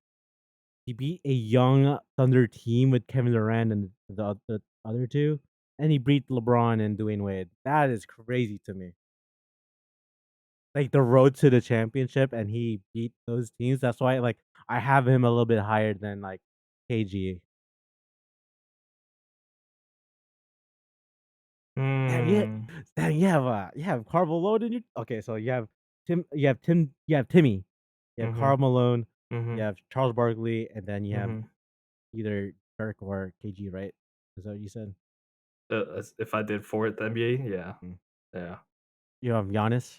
B: He beat a young Thunder team with Kevin Durant and the other two, and he beat LeBron and Dwayne Wade. That is crazy to me. Like the road to the championship, and he beat those teams. That's why, like, I have him a little bit higher than like KG. Damn, you have Karl Malone in your. Okay, so you have Timmy, you have Karl Malone, you have Charles Barkley, and then you have either Dirk or KG, right? Is that what you said?
C: If I did fourth NBA, yeah. Yeah.
B: You have Giannis?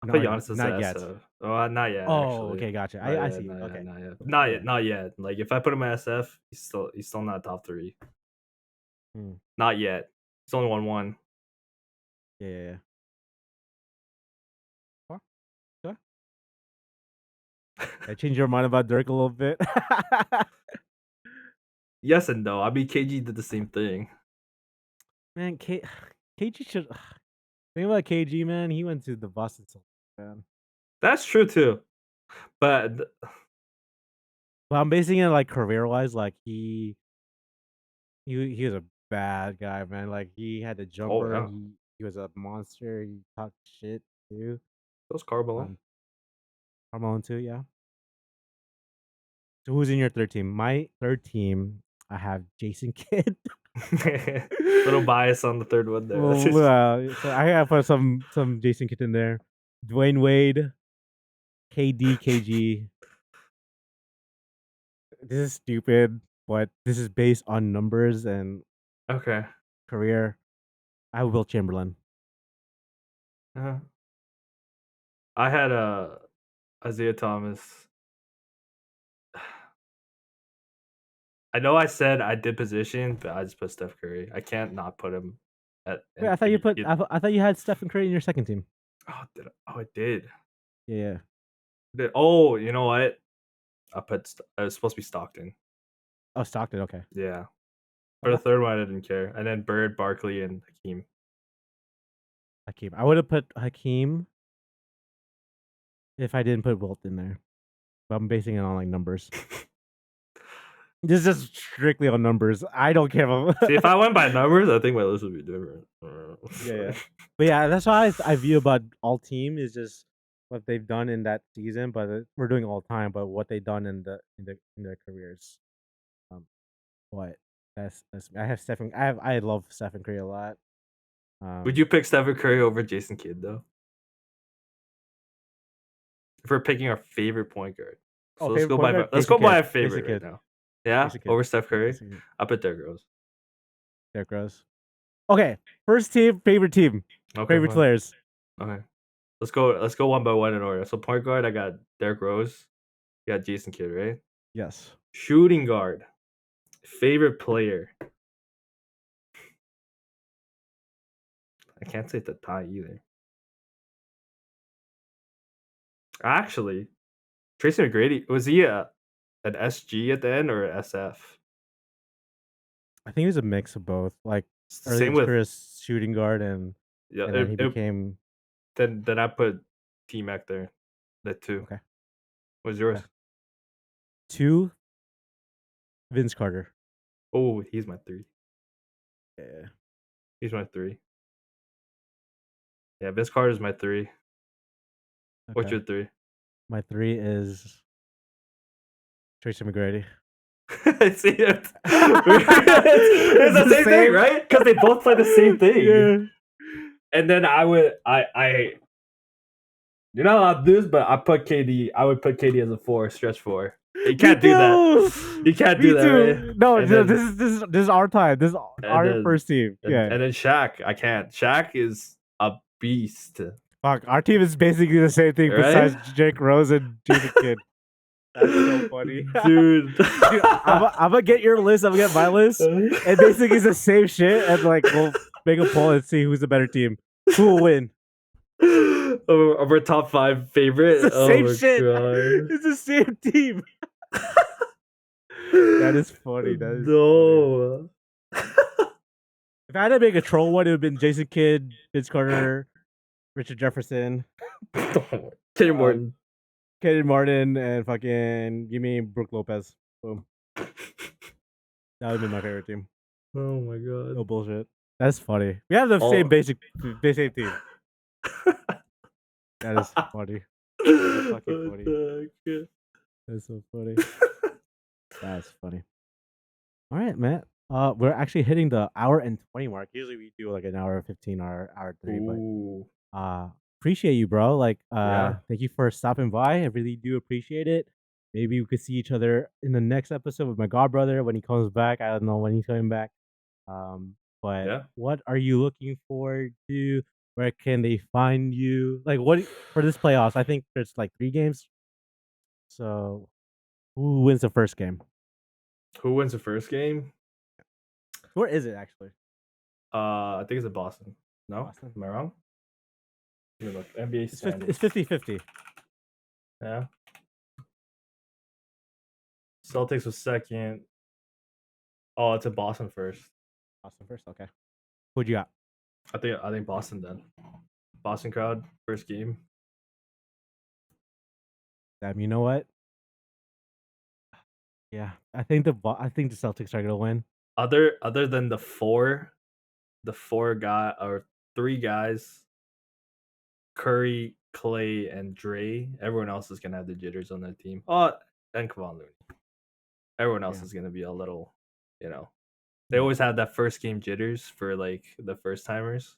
C: I put Giannis as
B: not yet.
C: Oh, not yet.
B: Oh,
C: actually.
B: okay, gotcha. I see. Okay,
C: not yet. Like if I put him in SF, he's still not top 3. Not yet. He's only won 1.
B: Yeah. Huh? I changed your mind about Dirk a little bit.
C: Yes and no. I mean, KG did the same thing.
B: Man, KG should. Think about KG, man. He went to the Boston Celtics, man.
C: That's true too, but
B: I'm basing it like career-wise. Like he was a bad guy, man. Like he had a jumper.
C: yeah.
B: He was a monster. He talked shit too.
C: That was Carmelo.
B: Carmelo too, yeah. So who's in your third team? My third team, I have Jason Kidd.
C: Little bias on the third one there.
B: So I have put some Jason Kidd in there. Dwayne Wade, KD, KG. This is stupid, but this is based on numbers and
C: Okay.
B: career. I have Will Chamberlain.
C: Uh-huh. I had Isaiah Thomas. I know I said I did position, but I just put Steph Curry. I can't not put him at.
B: Wait, I thought you put. I thought you had Stephen Curry in your second team.
C: Oh, did I? Oh, I did.
B: Yeah.
C: Oh, you know what? I was supposed to be Stockton.
B: Oh, Stockton. Okay.
C: Yeah. For the third one, I didn't care. And then Bird, Barkley, and Hakeem.
B: I would have put Hakeem if I didn't put Wilt in there. But I'm basing it on like numbers. This is just strictly on numbers. I don't care about.
C: See, if I went by numbers, I think my list would be different.
B: Yeah. But yeah, that's why I view about all team is just what they've done in that season. But we're doing all time. But what they've done in their careers. But that's I have Stephen. I love Stephen Curry a lot.
C: Would you pick Stephen Curry over Jason Kidd though? If we're picking our favorite point guard, so let's go by our favorite right now. Yeah, over Steph Curry. I put Derrick Rose.
B: Derrick Rose. Okay, first team, favorite team, favorite players.
C: Okay, let's go one by one in order. So point guard, I got Derrick Rose. You got Jason Kidd, right?
B: Yes.
C: Shooting guard, favorite player. I can't say the tie either. Actually, Tracy McGrady, was he an SG at the end or an SF?
B: I think it was a mix of both. Like
C: Same with
B: his shooting guard and then he became.
C: Then I put T-Mac there. That two.
B: Okay.
C: What's yours?
B: Okay. 2. Vince Carter.
C: Oh, he's my 3.
B: Yeah.
C: He's my 3. Yeah, Vince Carter's my 3. Okay. What's your 3?
B: My 3 is Tracy McGrady.
C: See it. It's the same thing, right? Because they both play the same thing. Yeah. And then you're not allowed to do this, but I put KD. I would put KD as a 4, stretch 4. You can't do that. You can't do that. Right?
B: No, this is our time. This is our first team. Yeah.
C: And then Shaq, I can't. Shaq is a beast.
B: Fuck, our team is basically the same thing, right? Besides Jake Rose and Jason Kidd. That's so funny,
C: dude.
B: I'm gonna get your list. I'm gonna get my list, and basically it's the same shit. And like we'll make a poll and see who's the better team. Who will win?
C: Of our top 5 favorite.
B: It's the same shit. God. It's the same team. That is funny. That is
C: no.
B: If I had to make a troll one, it would have been Jason Kidd, Vince Carter, Richard Jefferson,
C: Kenyon Martin.
B: Kenyon Martin, and fucking give me Brook Lopez. Boom. That would be my favorite team.
C: Oh my god.
B: No bullshit. That's funny. We have the same basic team. That is funny. That's fucking funny. That's so funny. That's funny. All right, Matt. We're actually hitting the hour and 20 mark. Usually we do like an hour 15 or hour 3.
C: Ooh.
B: But appreciate you, bro. Like thank you for stopping by. I really do appreciate it. Maybe we could see each other in the next episode with my godbrother when he comes back. I don't know when he's coming back. But yeah. What are you looking forward to? Where can they find you? Like what for this playoffs? I think there's like 3 games. So who wins the first game?
C: Who wins the first game?
B: Where is it actually?
C: I think it's in Boston. No? Boston? Am I wrong? Look, NBA
B: it's 50-50.
C: Yeah. Celtics was second. Oh, it's in Boston first.
B: Boston first, okay. Who'd you got?
C: I think Boston then. Boston crowd, first game.
B: Damn, you know what? Yeah, I think the Celtics are gonna win.
C: Other than the four guy or three guys: Curry, Clay, and Dre. Everyone else is gonna have the jitters on that team. Oh, and Kevon Looney. Everyone else is gonna be a little, They always have that first game jitters for like the first timers.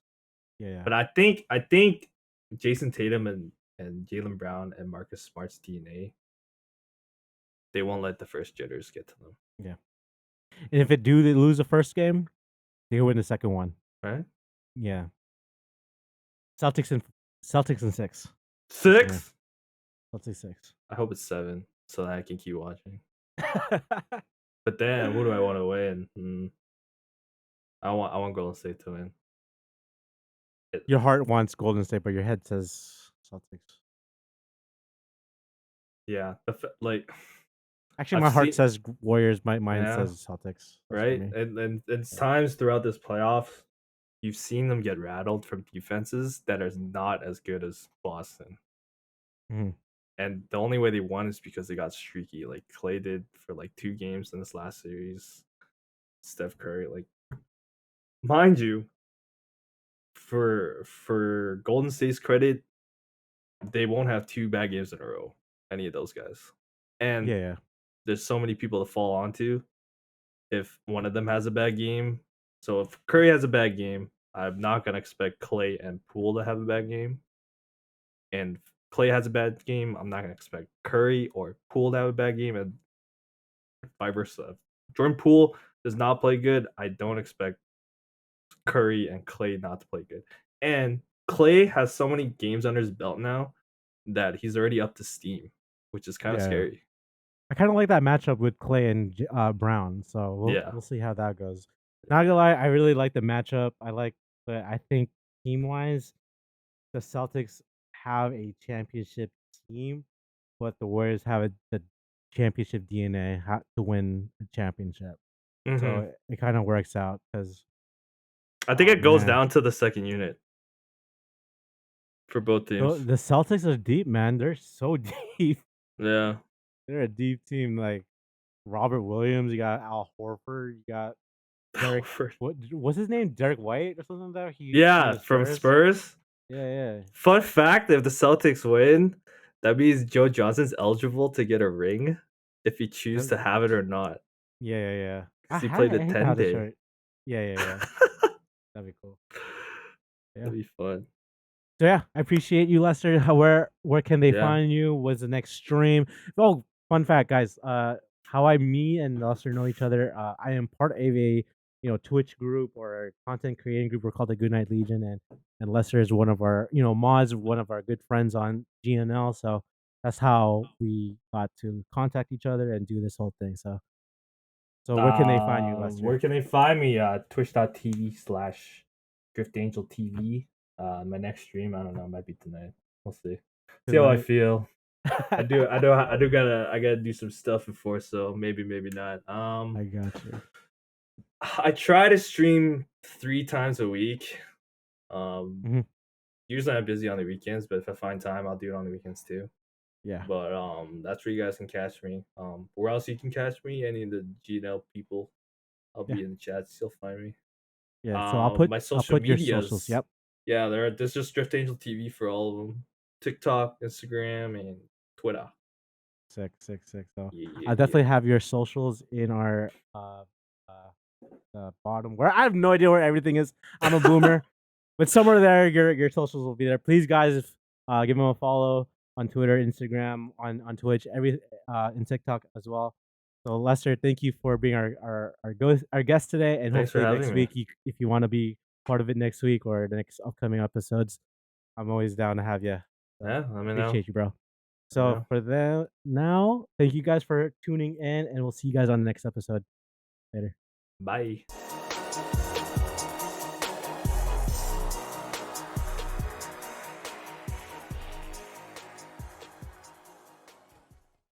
B: Yeah.
C: But I think Jayson Tatum and Jaylen Brown and Marcus Smart's DNA, they won't let the first jitters get to them.
B: Yeah. And if they lose the first game, they win the second one.
C: Right?
B: Yeah. Celtics in 6.
C: 6?
B: Yeah. Celtics 6.
C: I hope it's 7 so that I can keep watching. But then, who do I want to win? I want Golden State to win.
B: Your heart wants Golden State, but your head says Celtics.
C: Yeah,
B: actually, my heart says Warriors. My mind says Celtics.
C: Right, and times throughout this playoff, you've seen them get rattled from defenses that are not as good as Boston.
B: Mm-hmm.
C: And the only way they won is because they got streaky, like Clay did for like 2 games in this last series. Steph Curry, like, mind you, for Golden State's credit, they won't have 2 bad games in a row. Any of those guys, and there's so many people to fall onto. If one of them has a bad game, so if Curry has a bad game, I'm not gonna expect Clay and Poole to have a bad game. And if Clay has a bad game, I'm not gonna expect Curry or Poole to have a bad game, and vice versa. If Jordan Poole does not play good, I don't expect Curry and Clay not to play good. And Clay has so many games under his belt now that he's already up to steam, which is kind of scary.
B: I kind of like that matchup with Clay and Brown, so we'll see how that goes. Not gonna lie, I really like the matchup. But I think team-wise, the Celtics have a championship team, but the Warriors have the championship DNA to win the championship. Mm-hmm. So it kind of works out because
C: I think it goes down to the second unit for both teams.
B: The Celtics are deep, man. They're so deep.
C: Yeah.
B: They're a deep team. Like Robert Williams, you got Al Horford, you got Derek. What's his name? Derek White or something like that?
C: From Spurs.
B: Yeah.
C: Fun fact: if the Celtics win, that means Joe Johnson's eligible to get a ring if he chooses to have it or not.
B: Yeah.
C: He played the 10-day.
B: Yeah. That'd be cool.
C: Yeah. That'd be fun.
B: So yeah, I appreciate you, Lester. Where can they find you? What's the next stream? Oh, fun fact, guys. How me and Lester know each other. I am part of a Twitch group or a content creating group. We're called the Goodnight Legion, and Lester is one of our mods, one of our good friends on GNL. So that's how we got to contact each other and do this whole thing. So where can they find you, Lester?
C: Where can they find me? Twitch.tv/DriftAngelTV. My next stream, I don't know, might be tonight. We'll see. See how I feel. I gotta do some stuff before, so maybe not.
B: I got you.
C: I try to stream 3 times a week. Usually I'm busy on the weekends, but if I find time, I'll do it on the weekends too.
B: Yeah.
C: But that's where you guys can catch me. Where else you can catch me? Any of the GNL people, I'll be in the chat. You'll find me.
B: Yeah. So I'll put
C: my social medias.
B: Your socials. Yep.
C: Yeah, there's just Drift Angel TV for all of them. TikTok, Instagram, and Twitter.
B: Sick. So I'll definitely have your socials in our bottom, where I have no idea where everything is. I'm a boomer. But somewhere there, your socials will be there. Please, guys, give them a follow on Twitter, Instagram, on Twitch, in TikTok as well. So Lester, thank you for being our guest today, and
C: thanks
B: hopefully next week, if you want to be part of it next week or the next upcoming episodes, I'm always down to have you.
C: Yeah, let me know.
B: Appreciate you, bro. So for that now, thank you guys for tuning in, and we'll see you guys on the next episode. Later.
C: Bye.